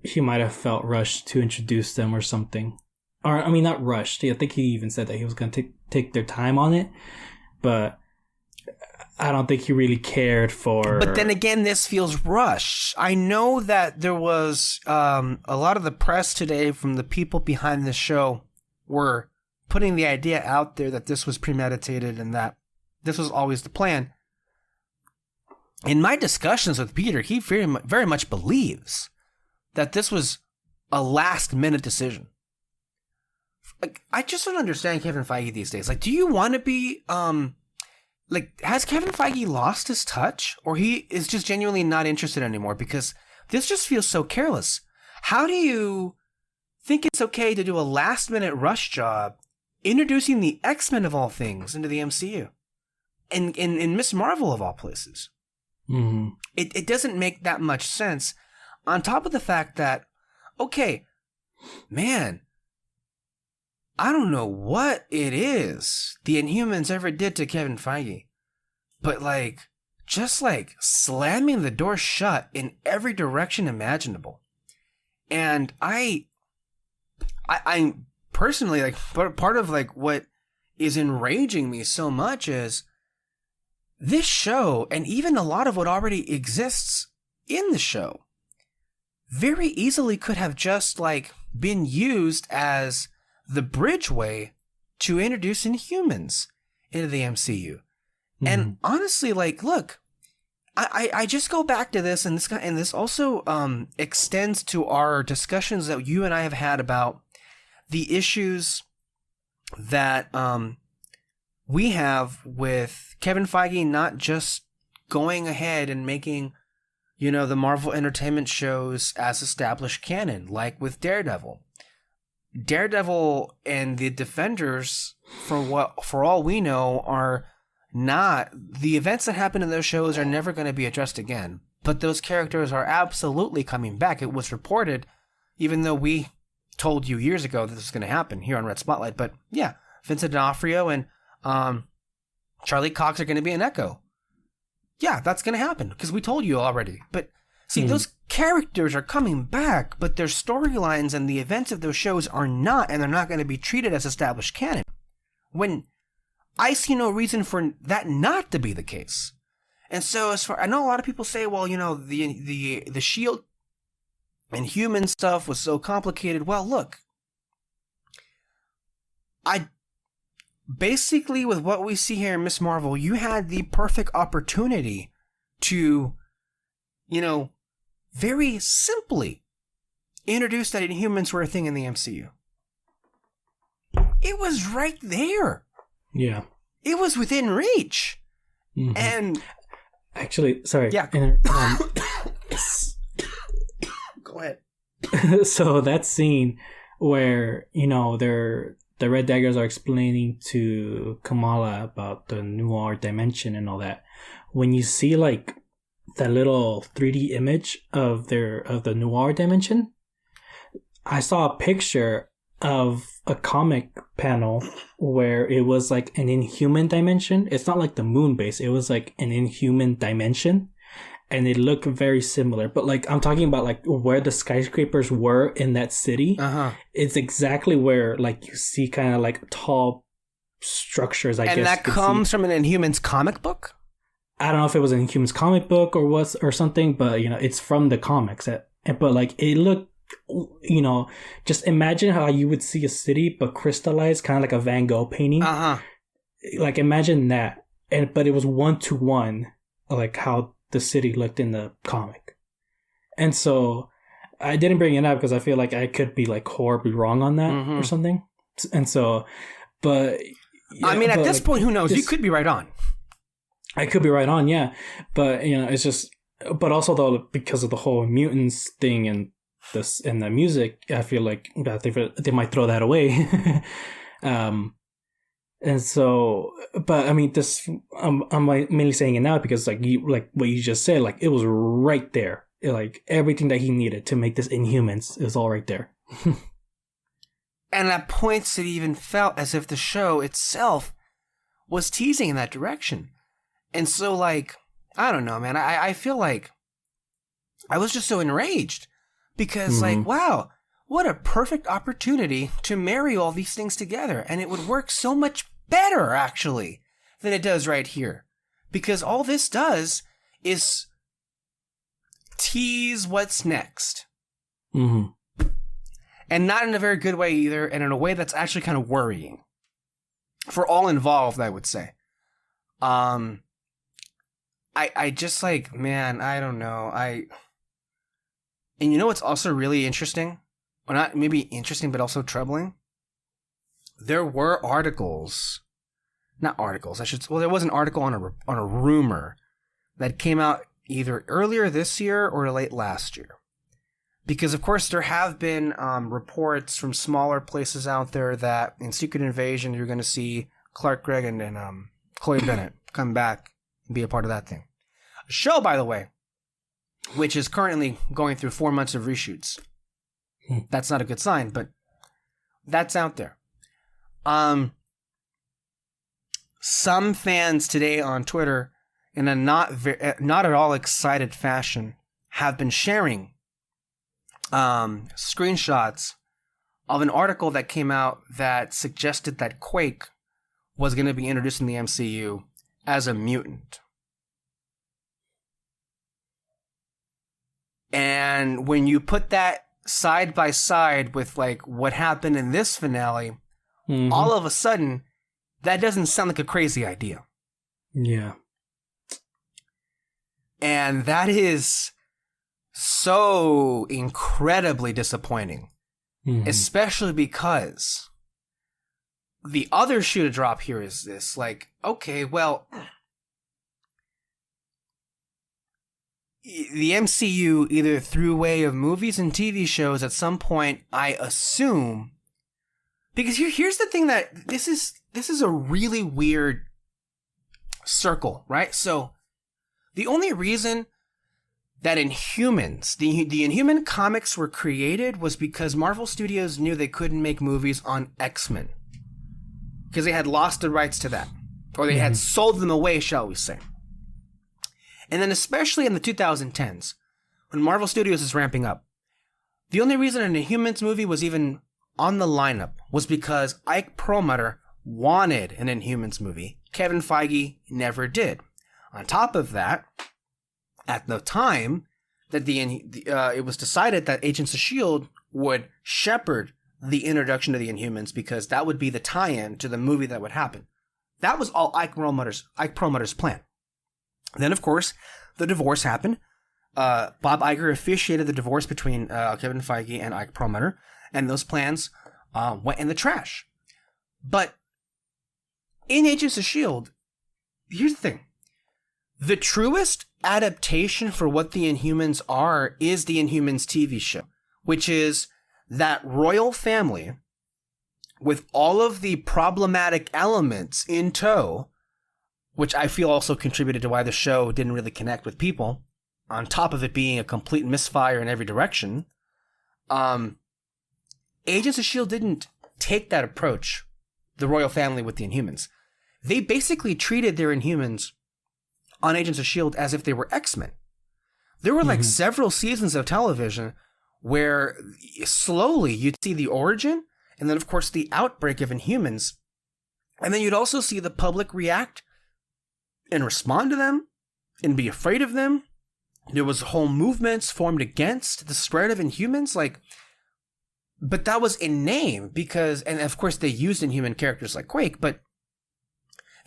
He might have felt rushed to introduce them or something. Or, I mean, not rushed. I think he even said that he was going to take their time on it. But I don't think he really cared for... But then again, this feels rushed. I know that there was a lot of the press today from the people behind the show were putting the idea out there that this was premeditated and that this was always the plan. In my discussions with Peter, he very much believes that this was a last-minute decision. Like, I just don't understand Kevin Feige these days. Like, do you want to be, has Kevin Feige lost his touch? Or he is just genuinely not interested anymore? Because this just feels so careless. How do you think it's okay to do a last-minute rush job introducing the X-Men of all things into the MCU? And in Miss Marvel of all places? Mm-hmm. It doesn't make that much sense. On top of the fact that, okay, man, I don't know what it is the Inhumans ever did to Kevin Feige, but just slamming the door shut in every direction imaginable. And I personally, part of what is enraging me so much is this show, and even a lot of what already exists in the show, very easily could have just been used as the bridgeway to introduce Inhumans into the MCU. Mm-hmm. And honestly, look, I just go back to this, and this also extends to our discussions that you and I have had about the issues that we have with Kevin Feige not just going ahead and making the Marvel Entertainment shows as established canon, like with Daredevil. Daredevil and the Defenders, for all we know, are not... The events that happen in those shows are never going to be addressed again. But those characters are absolutely coming back. It was reported, even though we told you years ago that this was going to happen here on Red Spotlight. But yeah, Vincent D'Onofrio and Charlie Cox are going to be an Echo. Yeah, that's going to happen because we told you already. But see, those characters are coming back, but their storylines and the events of those shows are not, and they're not going to be treated as established canon. When I see no reason for that not to be the case. And so, I know a lot of people say, well, the Shield and human stuff was so complicated. Well, look, basically, with what we see here in Miss Marvel, you had the perfect opportunity to, very simply introduce that Inhumans were a thing in the MCU. It was right there. Yeah. It was within reach. Mm-hmm. And... Actually, sorry. Yeah. Go ahead. So that scene where, the Red Daggers are explaining to Kamala about the noir dimension and all that. When you see that little 3D image of the noir dimension, I saw a picture of a comic panel where it was an Inhuman dimension. It's not like the moon base. It was an Inhuman dimension. And it looked very similar. But I'm talking about where the skyscrapers were in that city. Uh-huh. It's exactly where you see kind of tall structures, I guess. And that comes from an Inhumans comic book? I don't know if it was an Inhumans comic book or something, but it's from the comics. But it looked, just imagine how you would see a city but crystallized, kind of like a Van Gogh painting. Uh-huh. Imagine that. But it was 1-to-1, how the city looked in the comic. And so I didn't bring it up because I feel like I could be horribly wrong on that or something. And so, but yeah, I mean, at this point, who knows? You could be right on. I could be right on, yeah. But it's just, but also though, because of the whole mutants thing and this and the music, I feel like they might throw that away. And so, but I mean, this, I'm mainly saying it now because what you just said, it was right there. Everything that he needed to make this Inhumans is all right there. And at points it even felt as if the show itself was teasing in that direction. And so, like, I don't know, man. I feel like I was just so enraged because, like, wow, what a perfect opportunity to marry all these things together. And it would work so much better, actually, than it does right here. Because all this does is tease what's next. And not in a very good way either, and in a way that's actually kind of worrying. For all involved, I would say. I just like, man, I don't know. And you know what's also really interesting? Or not maybe interesting, but also troubling? There were articles. Not articles. There was an article on a rumor that came out either earlier this year or late last year. Because, of course, there have been reports from smaller places out there that in Secret Invasion, you're going to see Clark Gregg and Chloe Bennett come back and be a part of that thing. A show, by the way, which is currently going through 4 months of reshoots. That's not a good sign, but that's out there. Some fans today on Twitter, in a not at all excited fashion, have been sharing screenshots of an article that came out that suggested that Quake was going to be introduced in the MCU as a mutant. And when you put that side by side with like what happened in this finale, all of a sudden, that doesn't sound like a crazy idea. Yeah. And that is so incredibly disappointing. Especially because the other shoe to drop here is this. Like, okay, well, the MCU, either through way of movies and TV shows, at some point, I assume, because here's the thing that this is a really weird circle, right? So the only reason that Inhumans, the Inhuman comics were created was because Marvel Studios knew they couldn't make movies on X-Men. Because they had lost the rights to that. Or they had sold them away, shall we say. And then especially in the 2010s, when Marvel Studios is ramping up, the only reason an Inhumans movie was even on the lineup was because Ike Perlmutter wanted an Inhumans movie. Kevin Feige never did. On top of that, at the time that it was decided that Agents of S.H.I.E.L.D. would shepherd the introduction of the Inhumans because that would be the tie-in to the movie that would happen. That was all Ike Perlmutter's plan. Then, of course, the divorce happened. Bob Iger officiated the divorce between Kevin Feige and Ike Perlmutter, and those plans went in the trash. But in Agents of S.H.I.E.L.D., here's the thing. The truest adaptation for what the Inhumans are is the Inhumans TV show, which is that royal family with all of the problematic elements in tow, which I feel also contributed to why the show didn't really connect with people, on top of it being a complete misfire in every direction. Agents of S.H.I.E.L.D. didn't take that approach, the royal family with the Inhumans. They basically treated their Inhumans on Agents of S.H.I.E.L.D. as if they were X-Men. There were like several seasons of television where slowly you'd see the origin and then, of course, the outbreak of Inhumans. And then you'd also see the public react and respond to them and be afraid of them. There was whole movements formed against the spread of Inhumans. But that was in name because, and of course, they used Inhuman characters like Quake, but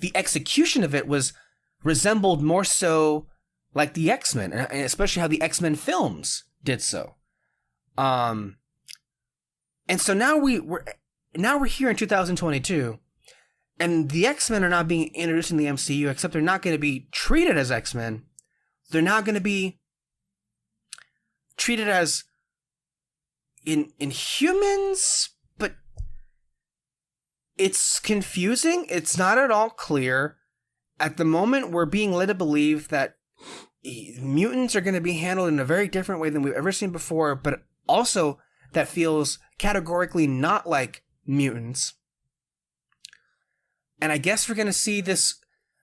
the execution of it resembled more so like the X-Men, and especially how the X-Men films did so. And so now we're here in 2022, and the X-Men are not being introduced in the MCU, except they're not going to be treated as X-Men. They're not going to be treated as Inhumans, but it's confusing. It's not at all clear. At the moment, we're being led to believe that mutants are going to be handled in a very different way than we've ever seen before, but also that feels categorically not like mutants. And I guess we're going to see this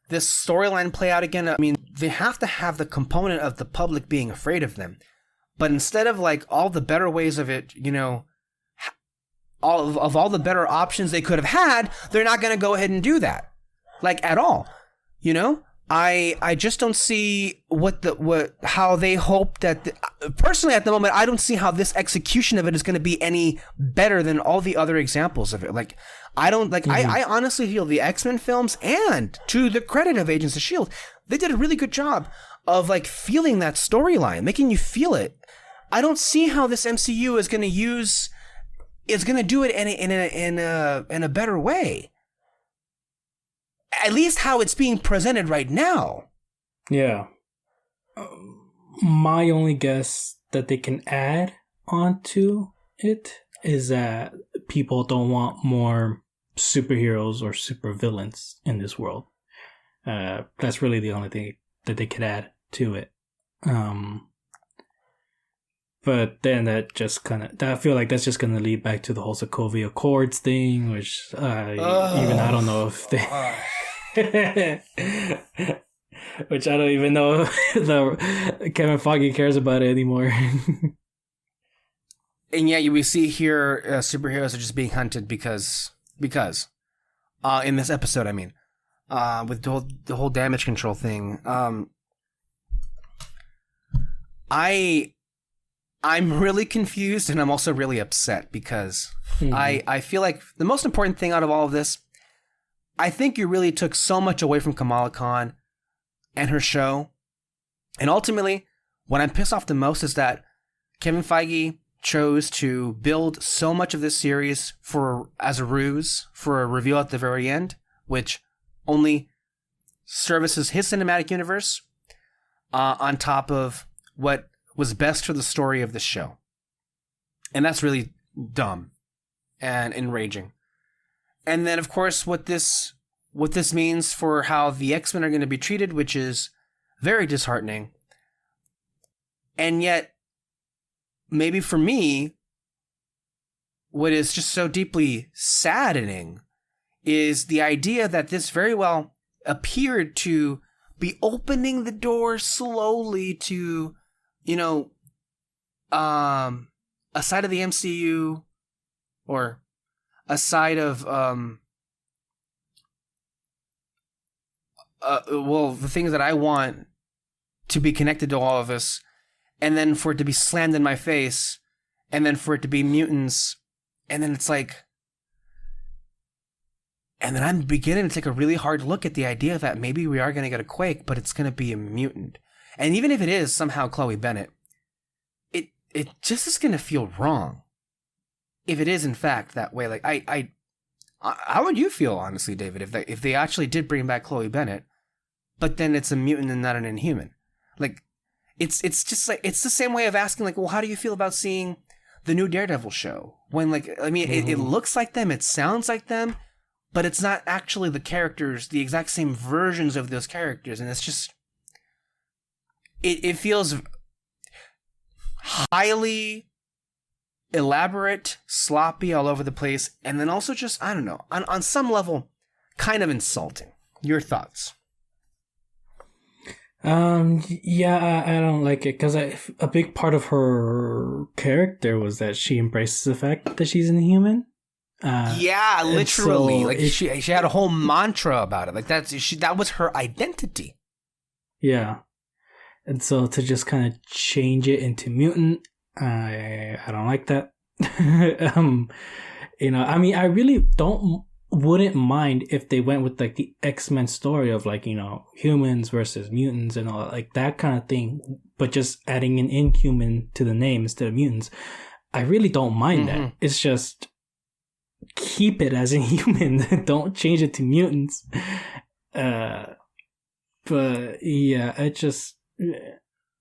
storyline play out again. I mean, they have to have the component of the public being afraid of them. But instead of like all the better ways of it, you know, all the better options they could have had, they're not going to go ahead and do that. Like at all. You know? I just don't see how they hope that personally at the moment I don't see how this execution of it is going to be any better than all the other examples of it. Like I don't like I honestly feel the X-Men films, and to the credit of Agents of S.H.I.E.L.D., they did a really good job of like feeling that storyline, making you feel it. I don't see how this MCU is going to do it in a better way. At least how it's being presented right now. Yeah. My only guess that they can add onto it is that people don't want more superheroes or supervillains in this world. That's really the only thing that they could add to it. But then that just I feel like that's just going to lead back to the whole Sokovia Accords thing, which I don't know if they... which I don't even know if Kevin Feige cares about it anymore. And yeah, we see here superheroes are just being hunted because in this episode, I mean, with the whole damage control thing, I'm really confused, and I'm also really upset because I feel like the most important thing out of all of this, I think you really took so much away from Kamala Khan and her show. And ultimately, what I'm pissed off the most is that Kevin Feige chose to build so much of this series as a ruse for a reveal at the very end, which only services his cinematic universe on top of what was best for the story of the show. And that's really dumb and enraging. And then, of course, what this means for how the X-Men are going to be treated, which is very disheartening. And yet, maybe for me, what is just so deeply saddening is the idea that this very well appeared to be opening the door slowly to, you know, a side of the MCU or a side of the things that I want to be connected to all of us, and then for it to be slammed in my face, and then for it to be mutants, and then it's like, and then I'm beginning to take a really hard look at the idea that maybe we are going to get a Quake, but it's going to be a mutant. And even if it is somehow Chloe Bennett, it just is going to feel wrong. If it is in fact that way. Like how would you feel, honestly, David, if they actually did bring back Chloe Bennett, but then it's a mutant and not an Inhuman? Like, it's just like, it's the same way of asking, like, well, how do you feel about seeing the new Daredevil show? When, like, I mean, it looks like them, it sounds like them, but it's not actually the characters, the exact same versions of those characters, and it's just, it feels highly elaborate, sloppy, all over the place, and then also just, I don't know, on some level, kind of insulting. Your thoughts? Yeah, I don't like it because a big part of her character was that she embraces the fact that she's inhuman. Yeah, literally. So like she had a whole mantra about it. Like that was her identity. Yeah, and so to just kind of change it into mutant, I don't like that. You know, I mean, I really wouldn't mind if they went with like the X-Men story of like, you know, humans versus mutants and all like that kind of thing, but just adding an Inhuman to the name instead of mutants. I really don't mind that. It's just keep it as Inhuman. Don't change it to mutants. But yeah,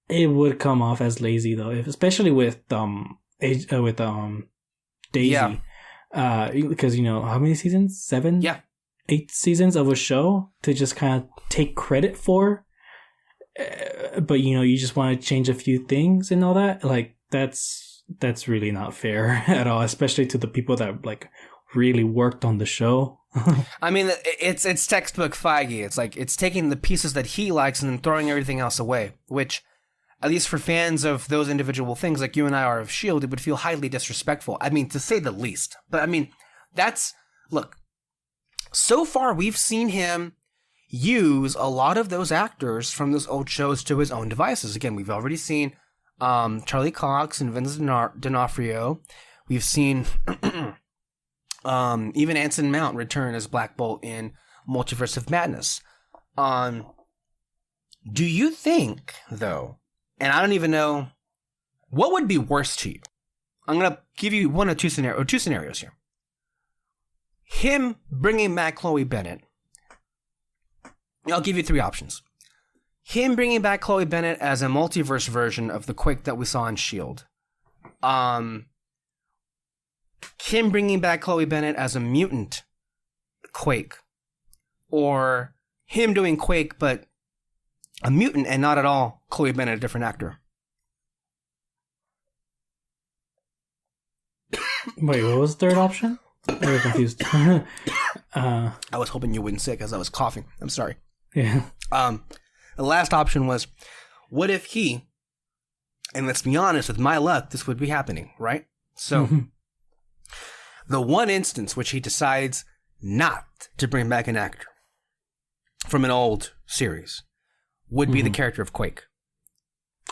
it would come off as lazy though, especially with Daisy. Yeah. Because, you know, how many seasons? 7? Yeah. 8 seasons of a show to just kind of take credit for. But, you know, you just want to change a few things and all that. Like, that's really not fair at all, especially to the people that, like, really worked on the show. I mean, it's textbook Feige. It's like it's taking the pieces that he likes and then throwing everything else away, which, at least for fans of those individual things like you and I are of S.H.I.E.L.D., it would feel highly disrespectful. I mean, to say the least. But I mean, look, so far we've seen him use a lot of those actors from those old shows to his own devices. Again, we've already seen Charlie Cox and Vince D'Onofrio. We've seen even Anson Mount return as Black Bolt in Multiverse of Madness. Do you think, though, and I don't even know, what would be worse to you? I'm going to give you two scenarios here. Him bringing back Chloe Bennett. I'll give you three options. Him bringing back Chloe Bennett as a multiverse version of the Quake that we saw in S.H.I.E.L.D. Him bringing back Chloe Bennett as a mutant Quake. Or him doing Quake, but a mutant and not at all Chloe Bennett, a different actor. Wait, what was the third option? I was confused. I was hoping you wouldn't say because I was coughing. I'm sorry. Yeah. The last option was, what if he, and let's be honest, with my luck, this would be happening, right? So, the one instance which he decides not to bring back an actor from an old series would be the character of Quake.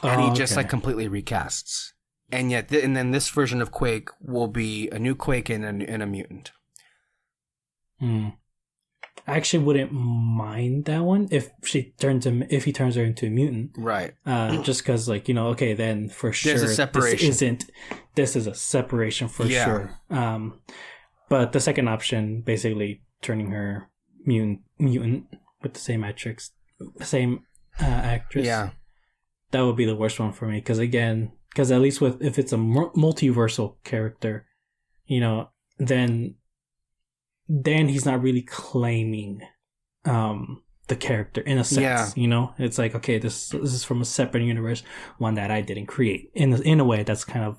And he just completely recasts. And yet, and then this version of Quake will be a new Quake and a mutant. I actually wouldn't mind that one if he turns her into a mutant, right? Just because, then for there's sure, a separation. This is a separation for sure. But the second option, basically turning her mutant with the same actress, that would be the worst one for me. Because at least if it's a multiversal character, then he's not really claiming the character in a sense. It's like, okay, this is from a separate universe, one that I didn't create. In a way, that's kind of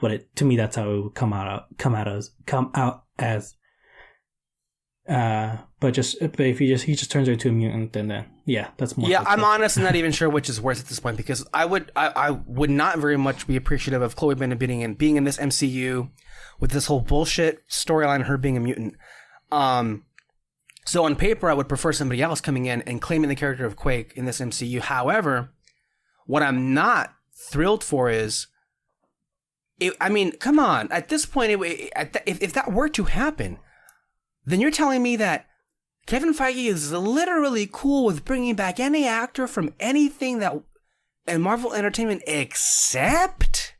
what to me, that's how it would come out as. But if he just turns her into a mutant, then that's more. Yeah, I'm honestly not even sure which is worse at this point, because I would not very much be appreciative of Chloe Bennett being in this MCU with this whole bullshit storyline of her being a mutant. So on paper, I would prefer somebody else coming in and claiming the character of Quake in this MCU. However, what I'm not thrilled for is, come on. At this point, if that were to happen, then you're telling me that Kevin Feige is literally cool with bringing back any actor from anything that in Marvel Entertainment except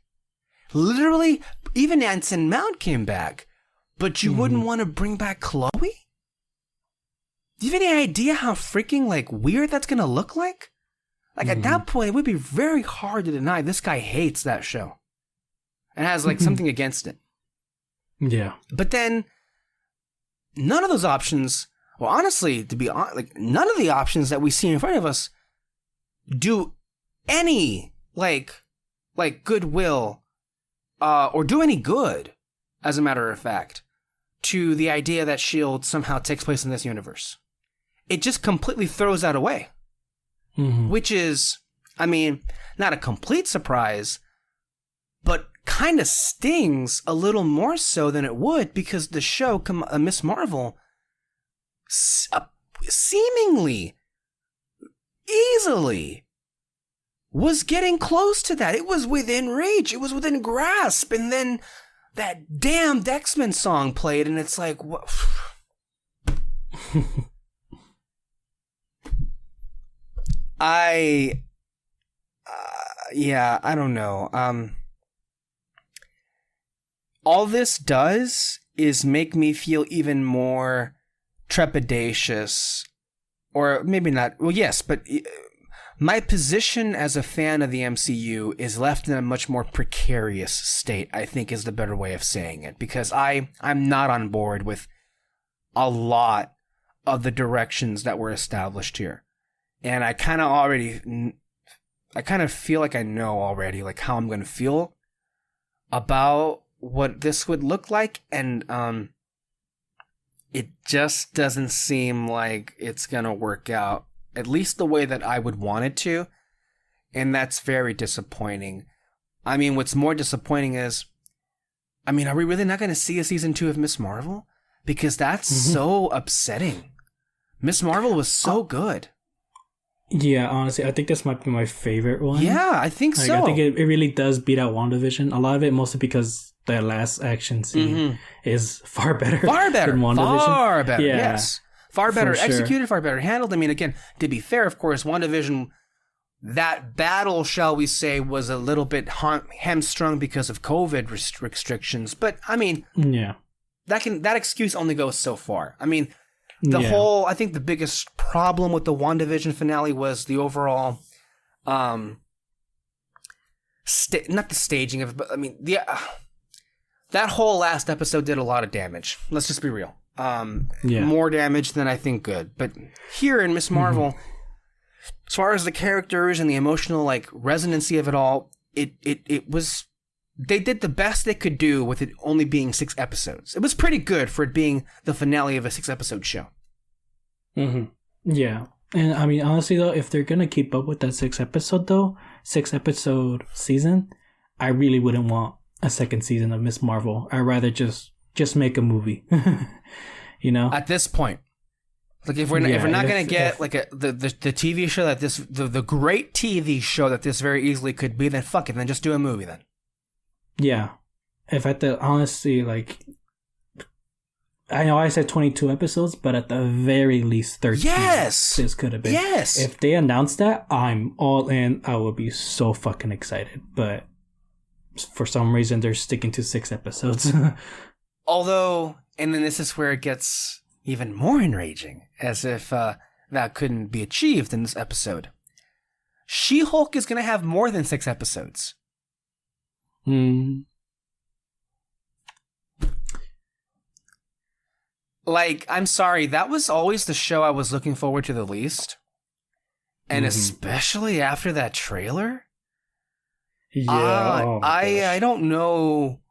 literally even Anson Mount came back, but you wouldn't want to bring back Chloe? Do you have any idea how freaking weird that's gonna look like? At that point, it would be very hard to deny this guy hates that show and has something against it. Yeah, but then none of those options. Well, honestly, to be honest, none of the options that we see in front of us do any goodwill, or do any good, as a matter of fact, to the idea that S.H.I.E.L.D. somehow takes place in this universe. It just completely throws that away, which is, not a complete surprise, but kind of stings a little more so than it would, because the show, Miss Marvel, seemingly easily was getting close to that. It was within reach. It was within grasp. And then that damn X-Men song played, and it's like, what? I don't know. All this does is make me feel even more trepidatious, or maybe not. Well, yes, but my position as a fan of the MCU is left in a much more precarious state, I think is the better way of saying it, because I'm not on board with a lot of the directions that were established here. And I kind of feel like I know already, how I'm going to feel about what this would look like. And it just doesn't seem like it's gonna work out, at least the way that I would want it to, and that's very disappointing. I mean, what's more disappointing is, I mean, are we really not gonna see a season 2 of Miss Marvel? Because that's so upsetting. Miss Marvel was so good. Yeah, honestly, I think this might be my favorite one. Yeah, I think so. I think it really does beat out WandaVision. A lot of it mostly because the last action scene is far better. Far better. Than WandaVision. Far better, yeah, yes. Far better executed, sure. far better handled. I mean, again, to be fair, of course, WandaVision, that battle, shall we say, was a little bit hamstrung because of COVID restrictions. But, I mean, yeah, that excuse only goes so far. I mean, I think the biggest problem with the WandaVision finale was the overall, not the staging of it, but I mean, that whole last episode did a lot of damage. Let's just be real. More damage than I think good. But here in Miss Marvel, as far as the characters and the emotional like resonancy of it all, it was. They did the best they could do with it only being 6 episodes. It was pretty good for it being the finale of a 6-episode show. Yeah. And I mean, honestly, though, if they're going to keep up with that 6-episode season, I really wouldn't want a second season of Miss Marvel. I'd rather just make a movie, you know? At this point. Like, if we're not going to get like the TV show that the great TV show that this very easily could be, then fuck it, then just do a movie then. Yeah. If at the, honestly, like, I know I said 22 episodes, but at the very least 13. Yes! This could have been. Yes! If they announced that, I'm all in. I would be so fucking excited. But for some reason, they're sticking to 6 episodes. Although, and then this is where it gets even more enraging, as if that couldn't be achieved in this episode. She-Hulk is going to have more than 6 episodes. Like, I'm sorry, that was always the show I was looking forward to the least. And especially after that trailer. Yeah. I don't know.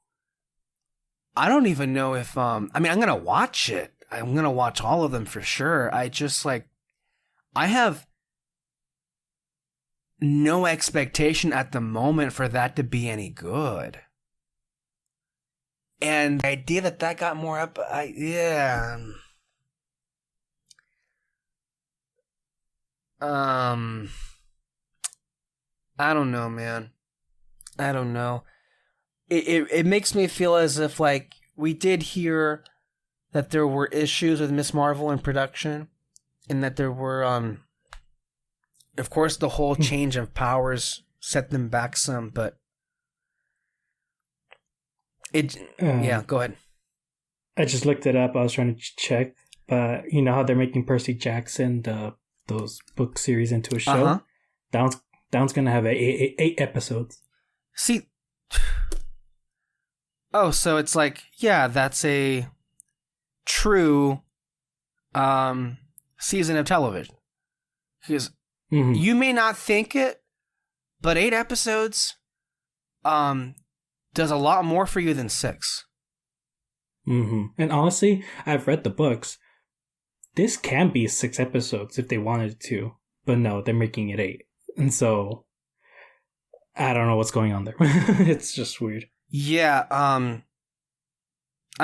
I don't even know if, I mean, I'm going to watch it. I'm going to watch all of them for sure. I just, like, I have no expectation at the moment for that to be any good. And the idea that got more up, I don't know, man. I don't know. It makes me feel as if, like, we did hear that there were issues with Miss Marvel in production, and that there were, of course, the whole change of powers set them back some, but yeah, go ahead. I just looked it up. I was trying to check, but you know how they're making Percy Jackson, those book series, into a show? That one's gonna have 8 episodes. See, oh, so it's like, yeah, that's a true season of television. Because you may not think it, but 8 episodes does a lot more for you than 6. And honestly, I've read the books. This can be 6 episodes if they wanted to, but no, they're making it 8. And so I don't know what's going on there. It's just weird. Yeah. I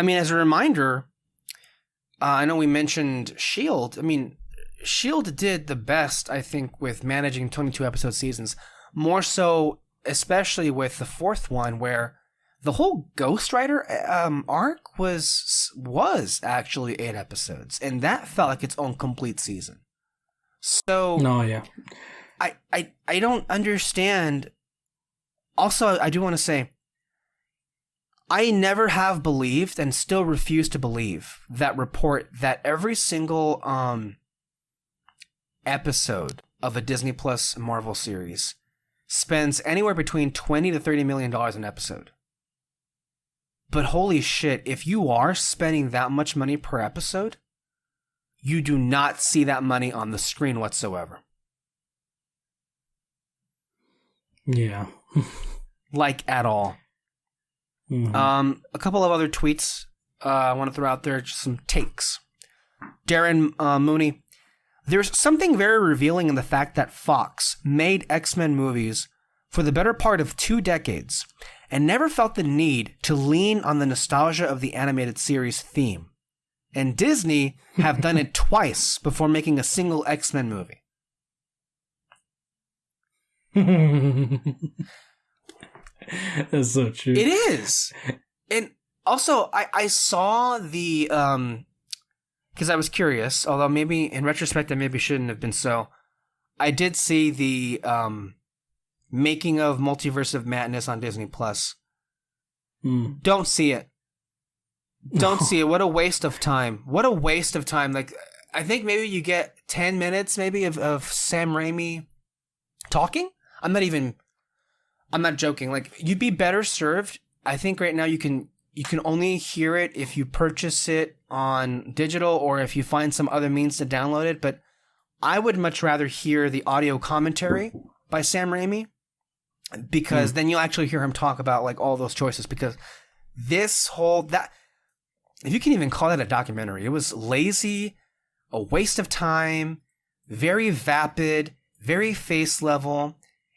mean, as a reminder, I know we mentioned S.H.I.E.L.D. I mean, S.H.I.E.L.D. did the best, I think, with managing 22-episode seasons. More so, especially with the 4th one, where the whole Ghost Rider arc was actually 8 episodes, and that felt like its own complete season. So, no, yeah, I don't understand. Also, I do want to say, I never have believed and still refuse to believe that report that every single episode of a Disney Plus Marvel series spends anywhere between $20 to $30 million an episode. But holy shit, if you are spending that much money per episode, you do not see that money on the screen whatsoever. Yeah. Like, at all. A couple of other tweets I want to throw out there, just some takes. Darren Mooney, there's something very revealing in the fact that Fox made X-Men movies for the better part of 2 decades and never felt the need to lean on the nostalgia of the animated series theme. And Disney have done it twice before making a single X-Men movie. That's so true. It is. And also, I saw the, because I was curious, although maybe in retrospect I maybe shouldn't have been so. I did see the making of Multiverse of Madness on Disney Plus. Don't see it. Don't see it. What a waste of time. What a waste of time. Like, I think maybe you get 10 minutes maybe of Sam Raimi talking. I'm not joking. Like, you'd be better served. I think right now you can only hear it if you purchase it on digital or if you find some other means to download it. But I would much rather hear the audio commentary by Sam Raimi, because then you'll actually hear him talk about like all those choices. Because if you can even call that a documentary, it was lazy, a waste of time, very vapid, very face level.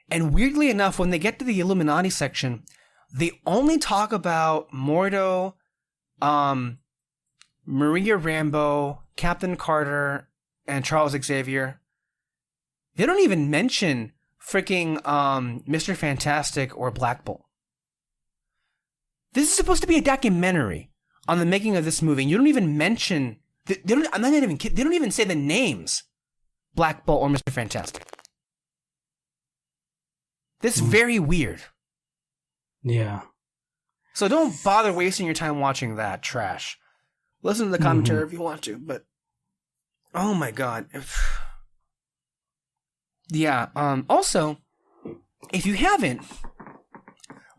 And weirdly enough, when they get to the Illuminati section, they only talk about Mordo, Maria Rambeau, Captain Carter, and Charles Xavier. They don't even mention freaking Mr. Fantastic or Black Bolt. This is supposed to be a documentary on the making of this movie. And you don't even mention. I'm not even kidding. They don't even say the names, Black Bolt or Mr. Fantastic. This is very weird. Yeah. So don't bother wasting your time watching that trash. Listen to the commentary if you want to, but oh my god. Yeah, also, if you haven't,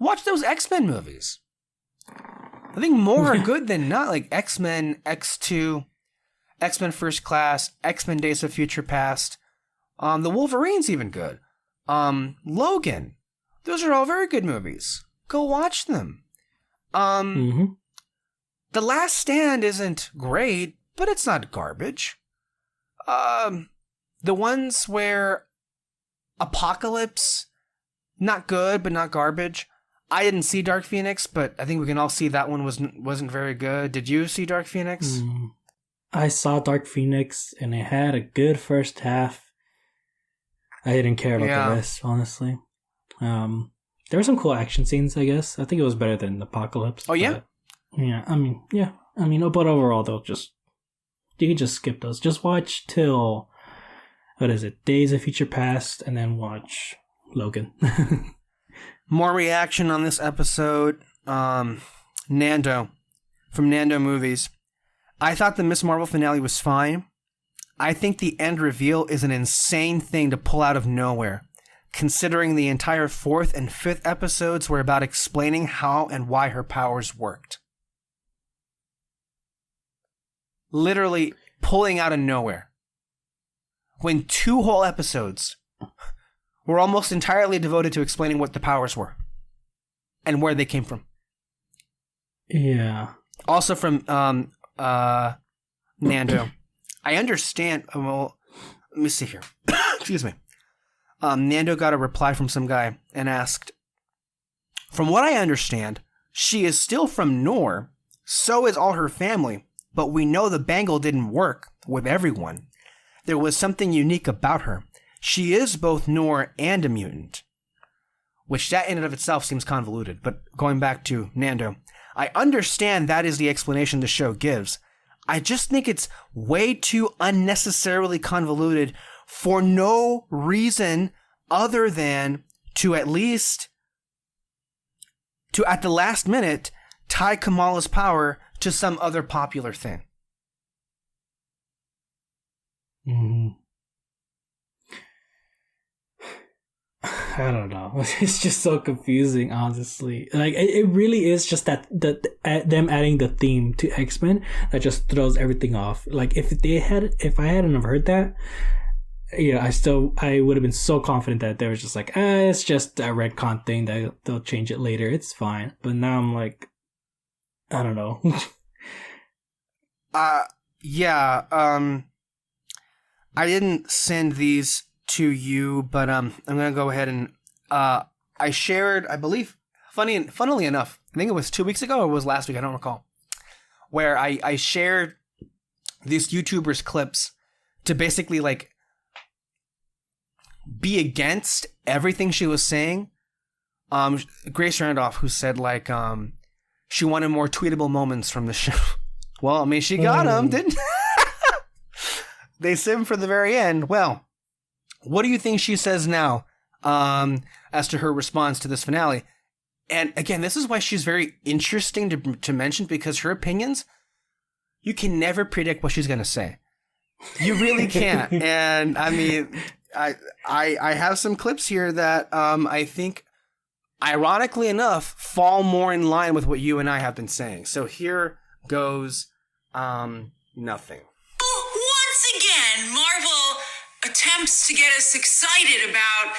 watch those X-Men movies. I think more are good than not, like X-Men X2, X-Men First Class, X-Men Days of Future Past. The Wolverine's even good. Logan. Those are all very good movies. Go watch them. The Last Stand isn't great, but it's not garbage. The ones where Apocalypse, not good, but not garbage. I didn't see Dark Phoenix, but I think we can all see that one wasn't very good. Did you see Dark Phoenix? I saw Dark Phoenix, and it had a good first half. I didn't care about the rest, honestly. There were some cool action scenes, I guess. I think it was better than Apocalypse. Oh, yeah? But overall, you can just skip those. Just watch till, Days of Future Past, and then watch Logan. More reaction on this episode. Nando, from Nando Movies. I thought the Miss Marvel finale was fine. I think the end reveal is an insane thing to pull out of nowhere, considering the entire 4th and 5th episodes were about explaining how and why her powers worked. Literally pulling out of nowhere. When 2 whole episodes were almost entirely devoted to explaining what the powers were and where they came from. Yeah. Also from Nando. I understand. Well, let me see here. Excuse me. Nando got a reply from some guy and asked, from what I understand, she is still from Noor, so is all her family, but we know the bangle didn't work with everyone. There was something unique about her. She is both Noor and a mutant. Which that in and of itself seems convoluted, but going back to Nando, I understand that is the explanation the show gives. I just think it's way too unnecessarily convoluted for no reason other than to at the last minute, tie Kamala's power to some other popular thing. I don't know. It's just so confusing, honestly. Like, it really is just that them adding the theme to X-Men that just throws everything off. Like, if I hadn't have heard that, I would have been so confident that they were just like, it's just a retcon thing that they'll change it later. It's fine. But now I'm like, I don't know. Yeah, I didn't send these to you, but I'm gonna go ahead and I shared, I believe, funnily enough, I think it was 2 weeks ago or it was last week, I don't recall, where I shared these YouTubers' clips to basically like be against everything she was saying. Grace Randolph, who said like she wanted more tweetable moments from the show. Well, I mean, she got them, didn't they? Sim for the very end. Well, what do you think she says now as to her response to this finale? And again, this is why she's very interesting to mention, because her opinions, you can never predict what she's going to say. You really can't. And I mean, I have some clips here that I think, ironically enough, fall more in line with what you and I have been saying. So here goes nothing. Once again, Marvel attempts to get us excited about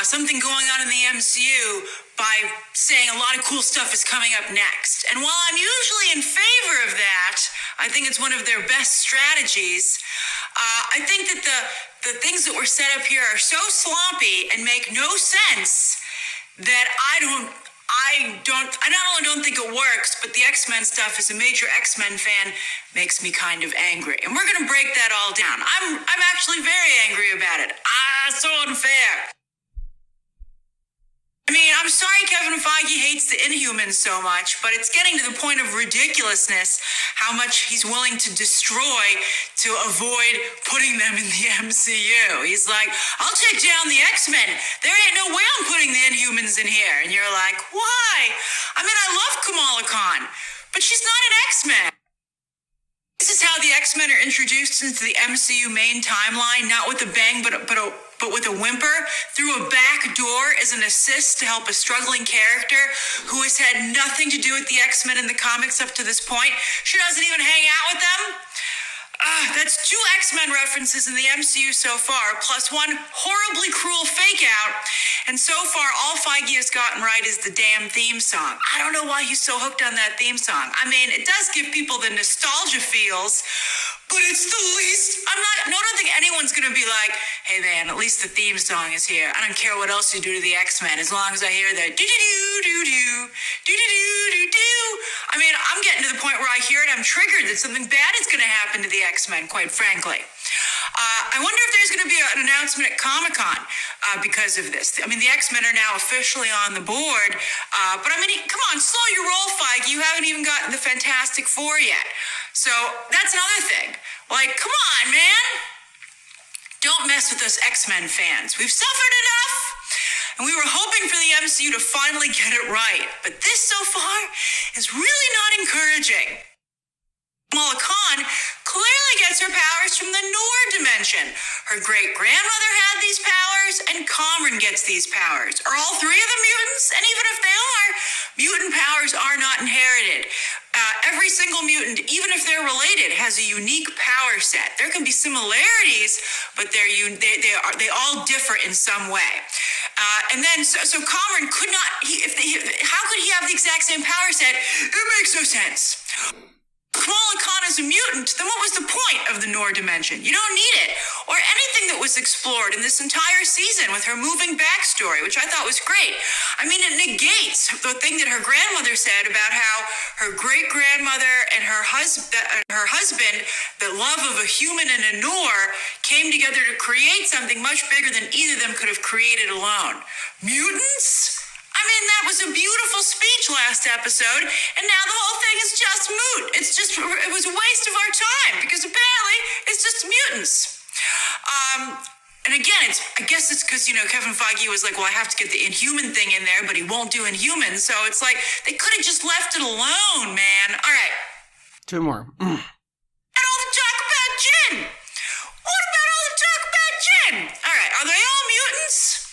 something going on in the MCU by saying a lot of cool stuff is coming up next. And while I'm usually in favor of that, I think it's one of their best strategies. I think that the things that were set up here are so sloppy and make no sense that I not only don't think it works, but the X-Men stuff, as a major X-Men fan, makes me kind of angry. And we're gonna break that all down. I'm actually very angry about it. So unfair. I mean, I'm sorry Kevin Feige hates the Inhumans so much, but it's getting to the point of ridiculousness how much he's willing to destroy to avoid putting them in the MCU. He's like, I'll take down the X-Men. There ain't no way I'm putting the Inhumans in here. And you're like, why? I mean, I love Kamala Khan, but she's not an X-Men. This is how the X-Men are introduced into the MCU main timeline, not with a bang, but with a whimper, through a back door as an assist to help a struggling character who has had nothing to do with the X-Men in the comics up to this point. She doesn't even hang out with them. That's 2 X-Men references in the MCU so far, plus one horribly cruel fake out. And so far, all Feige has gotten right is the damn theme song. I don't know why he's so hooked on that theme song. I mean, it does give people the nostalgia feels, but it's the least. I don't think anyone's gonna be like, hey man, at least the theme song is here. I don't care what else you do to the X-Men, as long as I hear the do-do-do-do-do, do-do-do-do-do. I mean, I'm getting to the point where I hear it, I'm triggered that something bad is gonna happen to the X-Men, quite frankly. I wonder if there's going to be an announcement at Comic-Con because of this. I mean, the X-Men are now officially on the board, but I mean, come on, slow your roll, Feige. You haven't even gotten the Fantastic Four yet. So that's another thing. Like, come on, man. Don't mess with us X-Men fans. We've suffered enough, and we were hoping for the MCU to finally get it right. But this so far is really not encouraging. Kamala Khan clearly gets her powers from the Noor dimension. Her great-grandmother had these powers, and Kamran gets these powers. Are all 3 of them mutants? And even if they are, mutant powers are not inherited. Every single mutant, even if they're related, has a unique power set. There can be similarities, but they all differ in some way. And then, so Kamran could not. How could he have the exact same power set? It makes no sense. Kamala Khan is a mutant, then what was the point of the Noor dimension? You don't need it. Or anything that was explored in this entire season with her moving backstory, which I thought was great. I mean, it negates the thing that her grandmother said about how her great-grandmother and her husband, the love of a human and a Noor, came together to create something much bigger than either of them could have created alone. Mutants? I mean, that was a beautiful speech last episode, and now the whole thing is just moot. It was a waste of our time, because apparently it's just mutants. And again, I guess it's because, Kevin Feige was like, well, I have to get the Inhuman thing in there, but he won't do Inhuman, so it's like, they could have just left it alone, man. All right. 2 more. And all the talk about Jin. What about all the talk about Jin? All right, are they all mutants?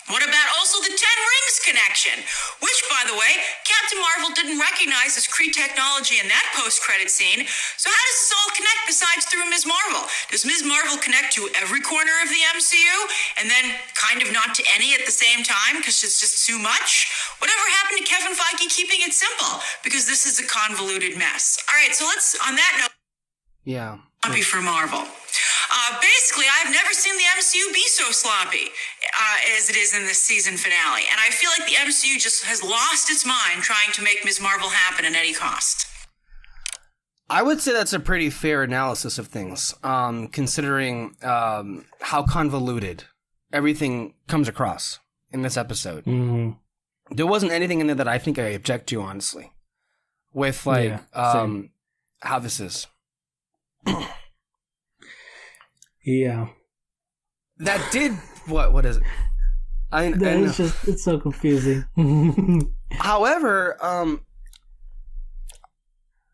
What about also the 10 Rings connection? Which, by the way, Captain Marvel didn't recognize as Kree technology in that post-credit scene. So how does this all connect besides through Ms. Marvel? Does Ms. Marvel connect to every corner of the MCU and then kind of not to any at the same time because it's just too much? Whatever happened to Kevin Feige keeping it simple? Because this is a convoluted mess. All right, so let's, on that note, Yeah. Sloppy for Marvel. Basically, I've never seen the MCU be so sloppy as it is in this season finale. And I feel like the MCU just has lost its mind trying to make Ms. Marvel happen at any cost. I would say that's a pretty fair analysis of things, considering how convoluted everything comes across in this episode. Mm-hmm. There wasn't anything in there that I think I object to, honestly, with how this is. Yeah. That did what is it? It's so confusing. However,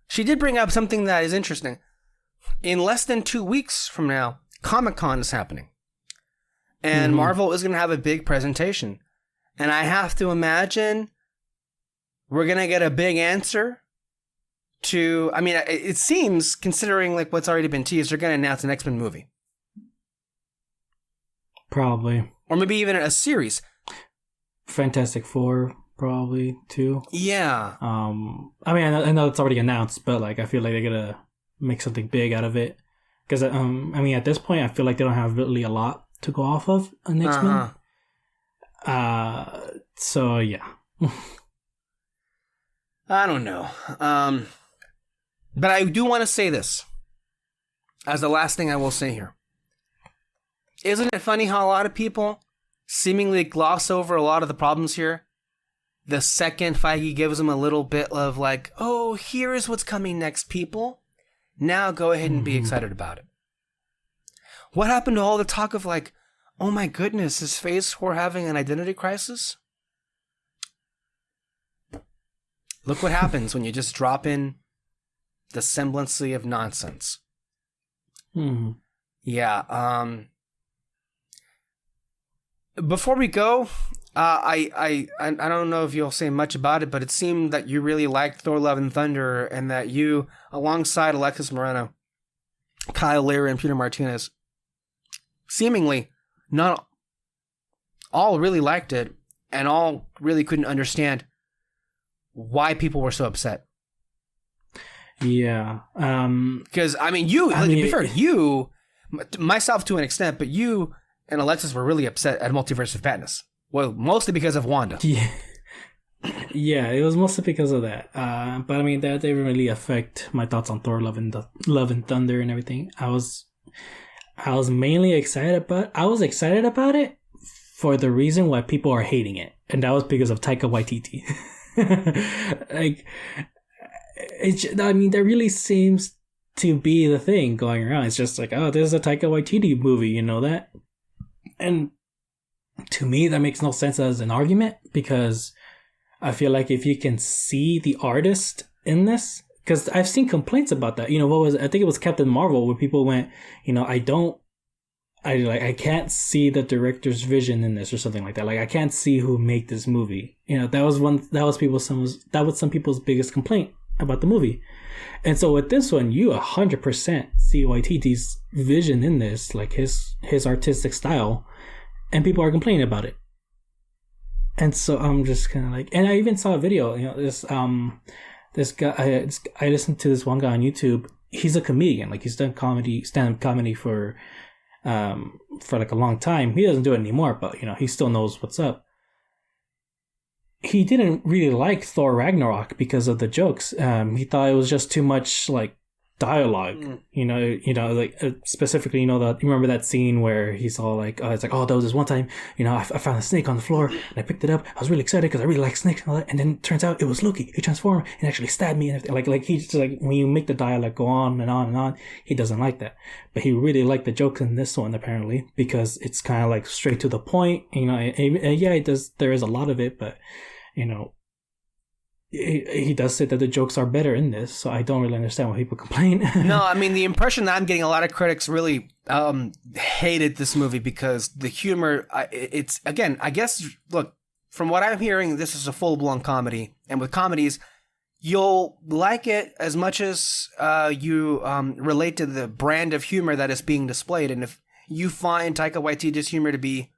she did bring up something that is interesting. In less than 2 weeks from now, Comic-Con is happening. And Marvel is going to have a big presentation. And I have to imagine we're going to get a big answer to... I mean, it seems, considering like what's already been teased, they're going to announce an X-Men movie. Probably. Or maybe even a series. Fantastic Four, probably, too. Yeah. I mean, I know it's already announced, but like I feel like they're going to make something big out of it. Because, I mean, at this point, I feel like they don't have really a lot to go off of on X-Men. So, yeah. I don't know. But I do want to say this as the last thing I will say here. Isn't it funny how a lot of people seemingly gloss over a lot of the problems here? The second Feige gives them a little bit of like, oh, here is what's coming next, people. Now go ahead and be excited about it. What happened to all the talk of like, oh my goodness, is Phase 4 having an identity crisis? Look what happens when you just drop in the semblancy of nonsense. Yeah, before we go, I don't know if you'll say much about it, but it seemed that you really liked Thor: Love and Thunder, and that you, alongside Alexis Moreno, Kyle Lira, and Peter Martinez, seemingly not all really liked it, and all really couldn't understand why people were so upset. Yeah. Because, to be fair, you, myself to an extent, but you and Alexis were really upset at Multiverse of Madness. Well, mostly because of Wanda. Yeah. Yeah, it was mostly because of that. But I mean, that didn't really affect my thoughts on Thor: Love and Thunder and everything. I was mainly excited about. I was excited about it for the reason why people are hating it, and that was because of Taika Waititi. Like, that really seems to be the thing going around. It's just like, oh, this is a Taika Waititi movie, you know that? And to me, that makes no sense as an argument, because I feel like if you can see the artist in this, because I've seen complaints about that. You know, I think it was Captain Marvel, where people went, you know, I can't see the director's vision in this, or something like that. Like, I can't see who made this movie. You know, that was some people's biggest complaint about the movie. And so with this one, you 100% see Waititi's vision in this, like his artistic style, and people are complaining about it. And so I'm just kind of like, and I even saw a video, you know, this guy, I listened to this one guy on YouTube. He's a comedian, like he's done stand-up comedy for like a long time. He doesn't do it anymore, but you know, he still knows what's up. He didn't really like Thor Ragnarok because of the jokes. He thought it was just too much like dialogue. You know, like specifically, you remember that scene where he's all like, it's like, oh, there was this one time, you know, I found a snake on the floor and I picked it up. I was really excited because I really like snakes and all that. And then it turns out it was Loki. He transformed and actually stabbed me and everything. Like he's just like, when you make the dialogue go on and on and on, he doesn't like that. But he really liked the jokes in this one, apparently, because it's kind of like straight to the point. You know, and yeah, it does. There is a lot of it, but you know, he does say that the jokes are better in this, so I don't really understand why people complain. No, I mean, the impression that I'm getting, a lot of critics really hated this movie because the humor, it's, again, I guess, look, from what I'm hearing, this is a full-blown comedy, and with comedies, you'll like it as much as you relate to the brand of humor that is being displayed, and if you find Taika Waititi's humor to be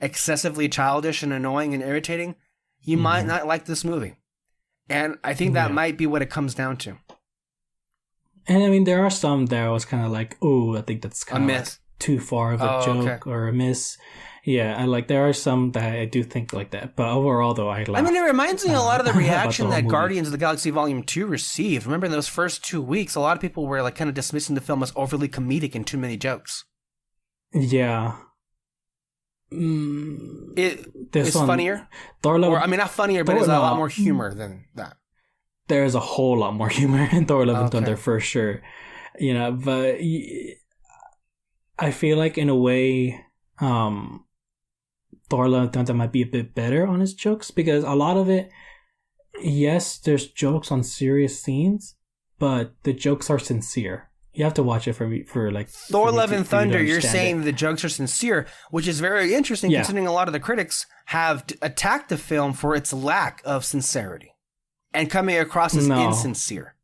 excessively childish and annoying and irritating, you might not like this movie. And I think that might be what it comes down to. And I mean, there are some that I was kind of like, oh, I think that's kind of like too far of a joke or a miss. Yeah, I like there are some that I do think like that, but overall though, I mean, it reminds me a lot of the reaction that movie. Guardians of the Galaxy Volume 2 received. Remember in those first 2 weeks, a lot of people were like kind of dismissing the film as overly comedic and too many jokes. Yeah. It's funnier. Thor Love, or I mean, not funnier, but it's a lot more humor than that. There is a whole lot more humor in Thor Love and Thunder for sure. You know, but I feel like in a way, Thor Love and Thunder might be a bit better on his jokes because a lot of it, yes, there's jokes on serious scenes, but the jokes are sincere. You have to watch it for like Thor Love and Thunder. You're saying the jokes are sincere, which is very interesting considering a lot of the critics have attacked the film for its lack of sincerity and coming across as insincere.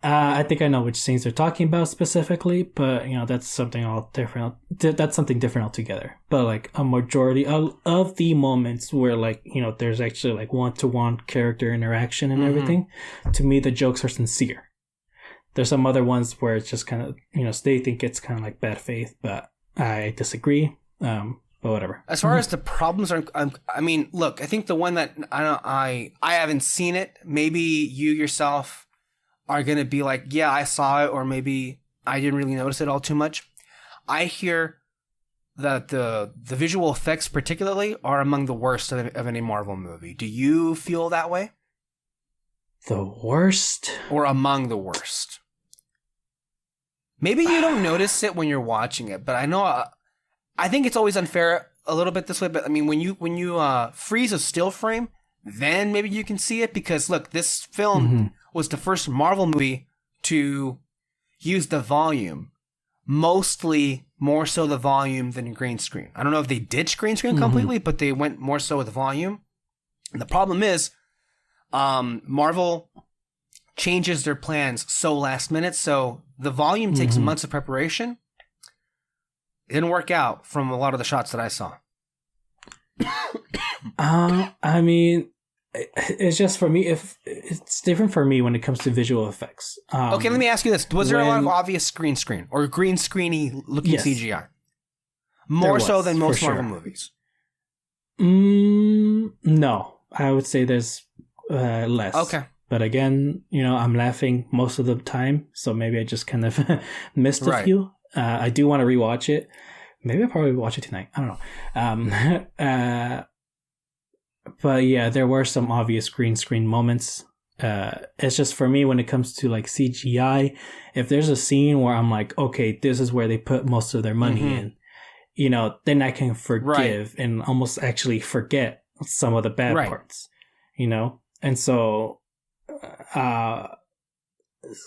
I think I know which scenes they're talking about specifically, but you know that's something all different. That's something different altogether. But like a majority of the moments where like you know there's actually like one-to-one character interaction and everything, to me the jokes are sincere. There's some other ones where it's just kind of you know they think it's kind of like bad faith, but I disagree. But whatever. As far as the problems are, I mean, look, I think the one that I haven't seen it. Maybe you yourself are going to be like, yeah, I saw it, or maybe I didn't really notice it all too much. I hear that the visual effects particularly are among the worst of any Marvel movie. Do you feel that way? The worst? Or among the worst? Maybe you don't notice it when you're watching it, but I know, I think it's always unfair a little bit this way, but I mean, when you freeze a still frame, then maybe you can see it, because look, this film was the first Marvel movie to use the volume, mostly more so the volume than green screen. I don't know if they ditched green screen completely, but they went more so with the volume. And the problem is, Marvel changes their plans so last minute, so the volume takes months of preparation. It didn't work out from a lot of the shots that I saw. I mean, it's just for me. If it's different for me when it comes to visual effects. Okay, let me ask you this: was there a lot of obvious green screen or green screeny looking CGI? More so than most Marvel movies. No, I would say there's less. Okay, but again, you know, I'm laughing most of the time, so maybe I just kind of missed a few. I do want to rewatch it. Maybe I'll probably watch it tonight. I don't know. But yeah, there were some obvious green screen moments. It's just for me when it comes to like CGI, if there's a scene where I'm like, okay, this is where they put most of their money in, you know, then I can forgive and almost actually forget some of the bad parts, you know? And so,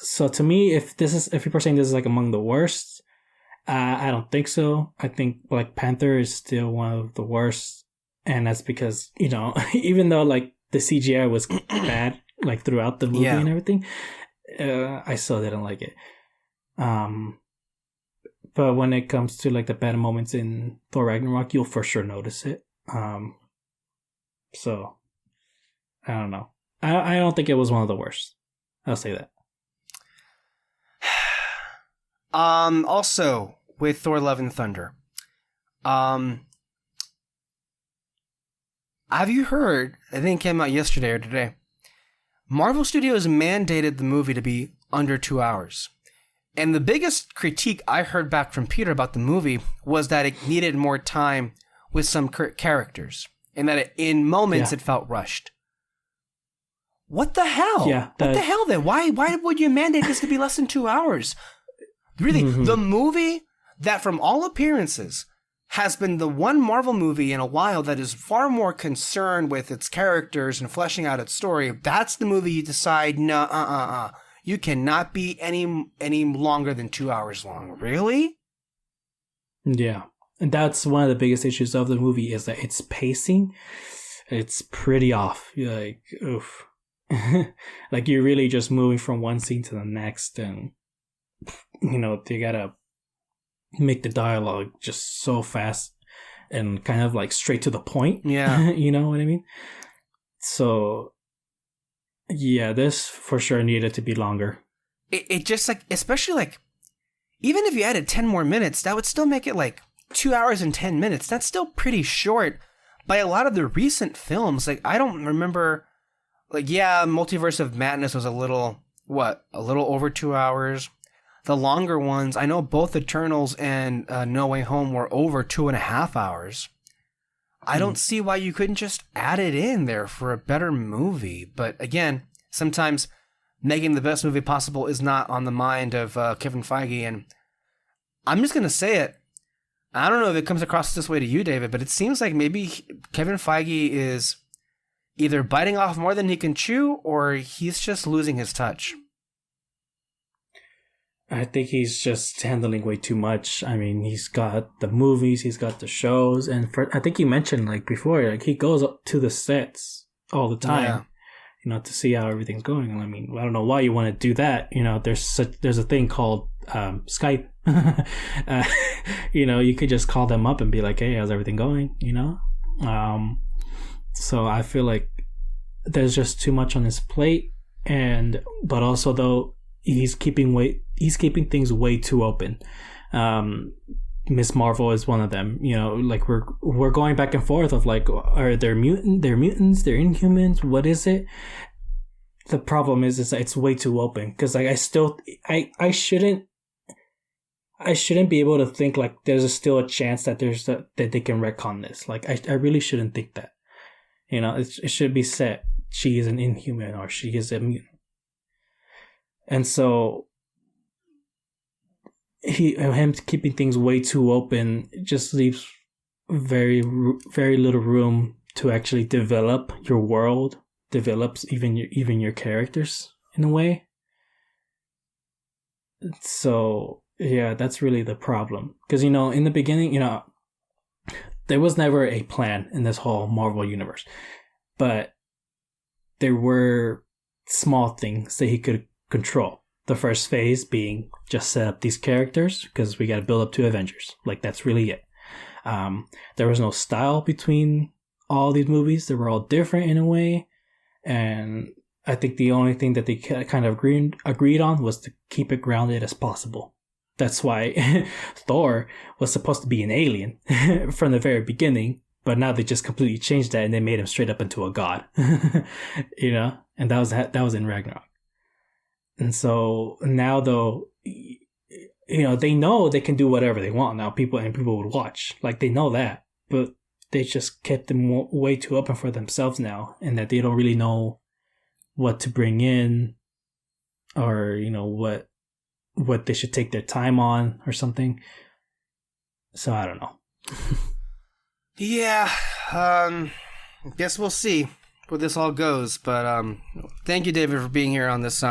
so to me, if people are saying this is like among the worst, I don't think so. I think Black Panther is still one of the worst. And that's because, you know, even though like the CGI was bad, like throughout the movie and everything, I still didn't like it. But when it comes to like the bad moments in Thor Ragnarok, you'll for sure notice it. So I don't know. I don't think it was one of the worst. I'll say that. Also with Thor Love and Thunder, have you heard, I think it came out yesterday or today, Marvel Studios mandated the movie to be under 2 hours. And the biggest critique I heard back from Peter about the movie was that it needed more time with some characters. And that in moments it felt rushed. What the hell? Yeah, what the hell then? Why would you mandate this to be less than 2 hours? Really, the movie that from all appearances has been the one Marvel movie in a while that is far more concerned with its characters and fleshing out its story, that's the movie you decide, you cannot be any longer than 2 hours long. Really? Yeah. And that's one of the biggest issues of the movie is that its pacing, it's pretty off. You're like, oof. Like you're really just moving from one scene to the next, and you know, they gotta make the dialogue just so fast and kind of like straight to the point. Yeah. You know what I mean? So yeah, this for sure needed to be longer. it just like, especially like, even if you added 10 more minutes, that would still make it like 2 hours and 10 minutes. That's still pretty short by a lot of the recent films. Like, I don't remember, like, yeah, Multiverse of Madness was a little over 2 hours. The longer ones, I know both Eternals and No Way Home were over 2.5 hours. I don't see why you couldn't just add it in there for a better movie. But again, sometimes making the best movie possible is not on the mind of Kevin Feige. And I'm just going to say it. I don't know if it comes across this way to you, David, but it seems like maybe Kevin Feige is either biting off more than he can chew, or he's just losing his touch. I think he's just handling way too much. I mean, he's got the movies, he's got the shows, and I think you mentioned like before, like he goes up to the sets all the time, to see how everything's going. And I mean, I don't know why you want to do that. There's a thing called Skype. You could just call them up and be like, "Hey, how's everything going?" So I feel like there's just too much on his plate, but also though he's keeping things way too open. Miss Marvel is one of them. Like we're going back and forth of like, are there mutants, they're Inhumans, what is it? The problem is that it's way too open, because like I shouldn't be able to think like there's still a chance that that they can retcon this. Like I really shouldn't think that. It should be set she is an Inhuman or she is a mutant. And so him keeping things way too open just leaves very, very little room to actually develop your world, develops even your characters in a way. So yeah, that's really the problem. Because in the beginning, there was never a plan in this whole Marvel universe, but there were small things that he could control. The first phase being just set up these characters because we got to build up to Avengers. Like, that's really it. There was no style between all these movies. They were all different in a way. And I think the only thing that they kind of agreed on was to keep it grounded as possible. That's why Thor was supposed to be an alien from the very beginning, but now they just completely changed that and they made him straight up into a god. And that was in Ragnarok. And so now, though, they know they can do whatever they want now. People would watch, like, they know that, but they just kept them way too open for themselves now, and that they don't really know what to bring in, or what they should take their time on or something. So I don't know. Yeah, guess we'll see where this all goes. But thank you, David, for being here on this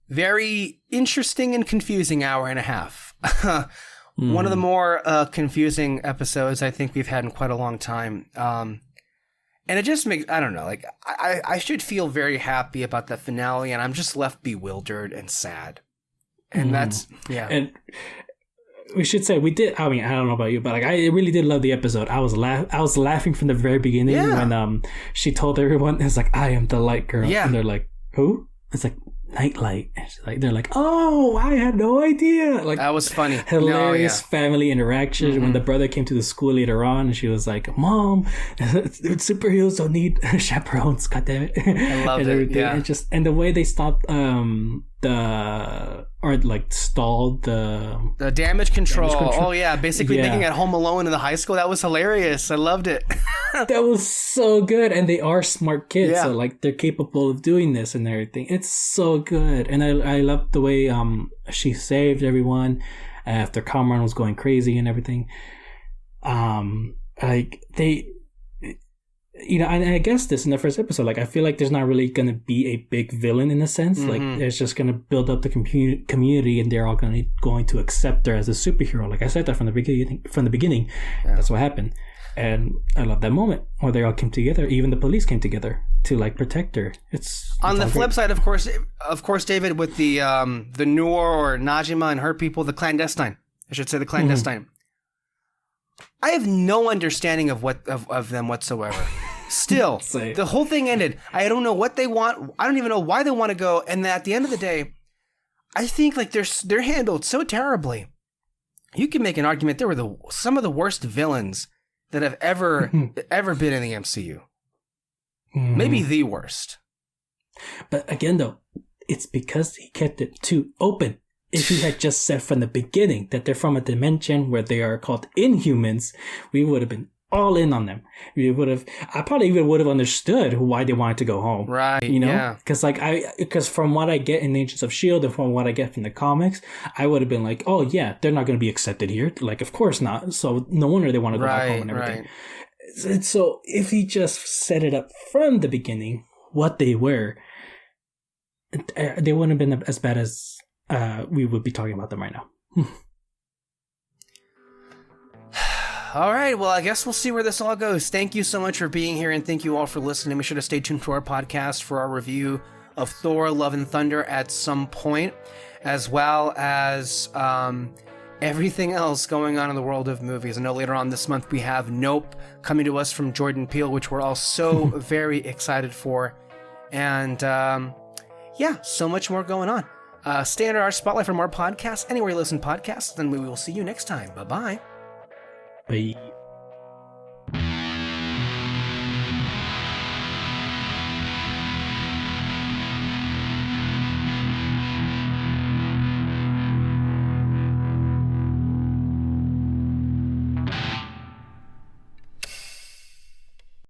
very interesting and confusing hour and a half. One of the more confusing episodes I think we've had in quite a long time. And it just makes, I don't know, like, I should feel very happy about the finale, and I'm just left bewildered and sad. And that's, yeah. And we should say we did, I mean, I don't know about you, but like, I really did love the episode. I was laughing from the very beginning when she told everyone, it's like, I am the light girl. Yeah. And they're like, who? It's like, Nightlight. They're like, oh, I had no idea. Like, that was funny. Hilarious family interaction. When the brother came to the school later on, and she was like, Mom, superheroes don't need chaperones. God damn it! I loved it. Yeah. And the way they stopped stalled the damage control. Oh yeah, basically making it Home Alone in the high school. That was hilarious. I loved it. That was so good, and they are smart kids, so like they're capable of doing this and everything. It's so good, and I love the way she saved everyone after Kamran was going crazy and everything. Like they, and I guess this in the first episode, like I feel like there's not really gonna be a big villain in a sense. Like it's just gonna build up the community, and they're all going to accept her as a superhero. Like I said that from the beginning. That's what happened. And I love that moment where they all came together. Even the police came together to like protect her. It's on the flip side, of course, David, with the Noor or Najima and her people, the clandestine. I should say the clandestine. I have no understanding of them whatsoever. Still, the whole thing ended. I don't know what they want. I don't even know why they want to go. And at the end of the day, I think like they're handled so terribly. You can make an argument they were some of the worst villains that have ever been in the MCU. Maybe the worst. But again, though, it's because he kept it too open. If he had just said from the beginning that they're from a dimension where they are called Inhumans, we would have been all in on them. I probably even would have understood why they wanted to go home. Right. You know? Yeah. Because from what I get in Agents of S.H.I.E.L.D. and from what I get from the comics, I would have been like, oh yeah, they're not going to be accepted here. Like, of course not. So no wonder they want to go back home and everything. Right. And so if he just set it up from the beginning, what they were, they wouldn't have been as bad as we would be talking about them right now. All right, well, I guess we'll see where this all goes. Thank you so much for being here, and thank you all for listening. Be sure to stay tuned to our podcast for our review of Thor: Love and Thunder at some point, as well as everything else going on in the world of movies. I know later on this month we have Nope coming to us from Jordan Peele, which we're all so very excited for. And yeah, so much more going on. Stay under our spotlight for more podcasts, anywhere you listen to podcasts, and we will see you next time. Bye-bye. Bye.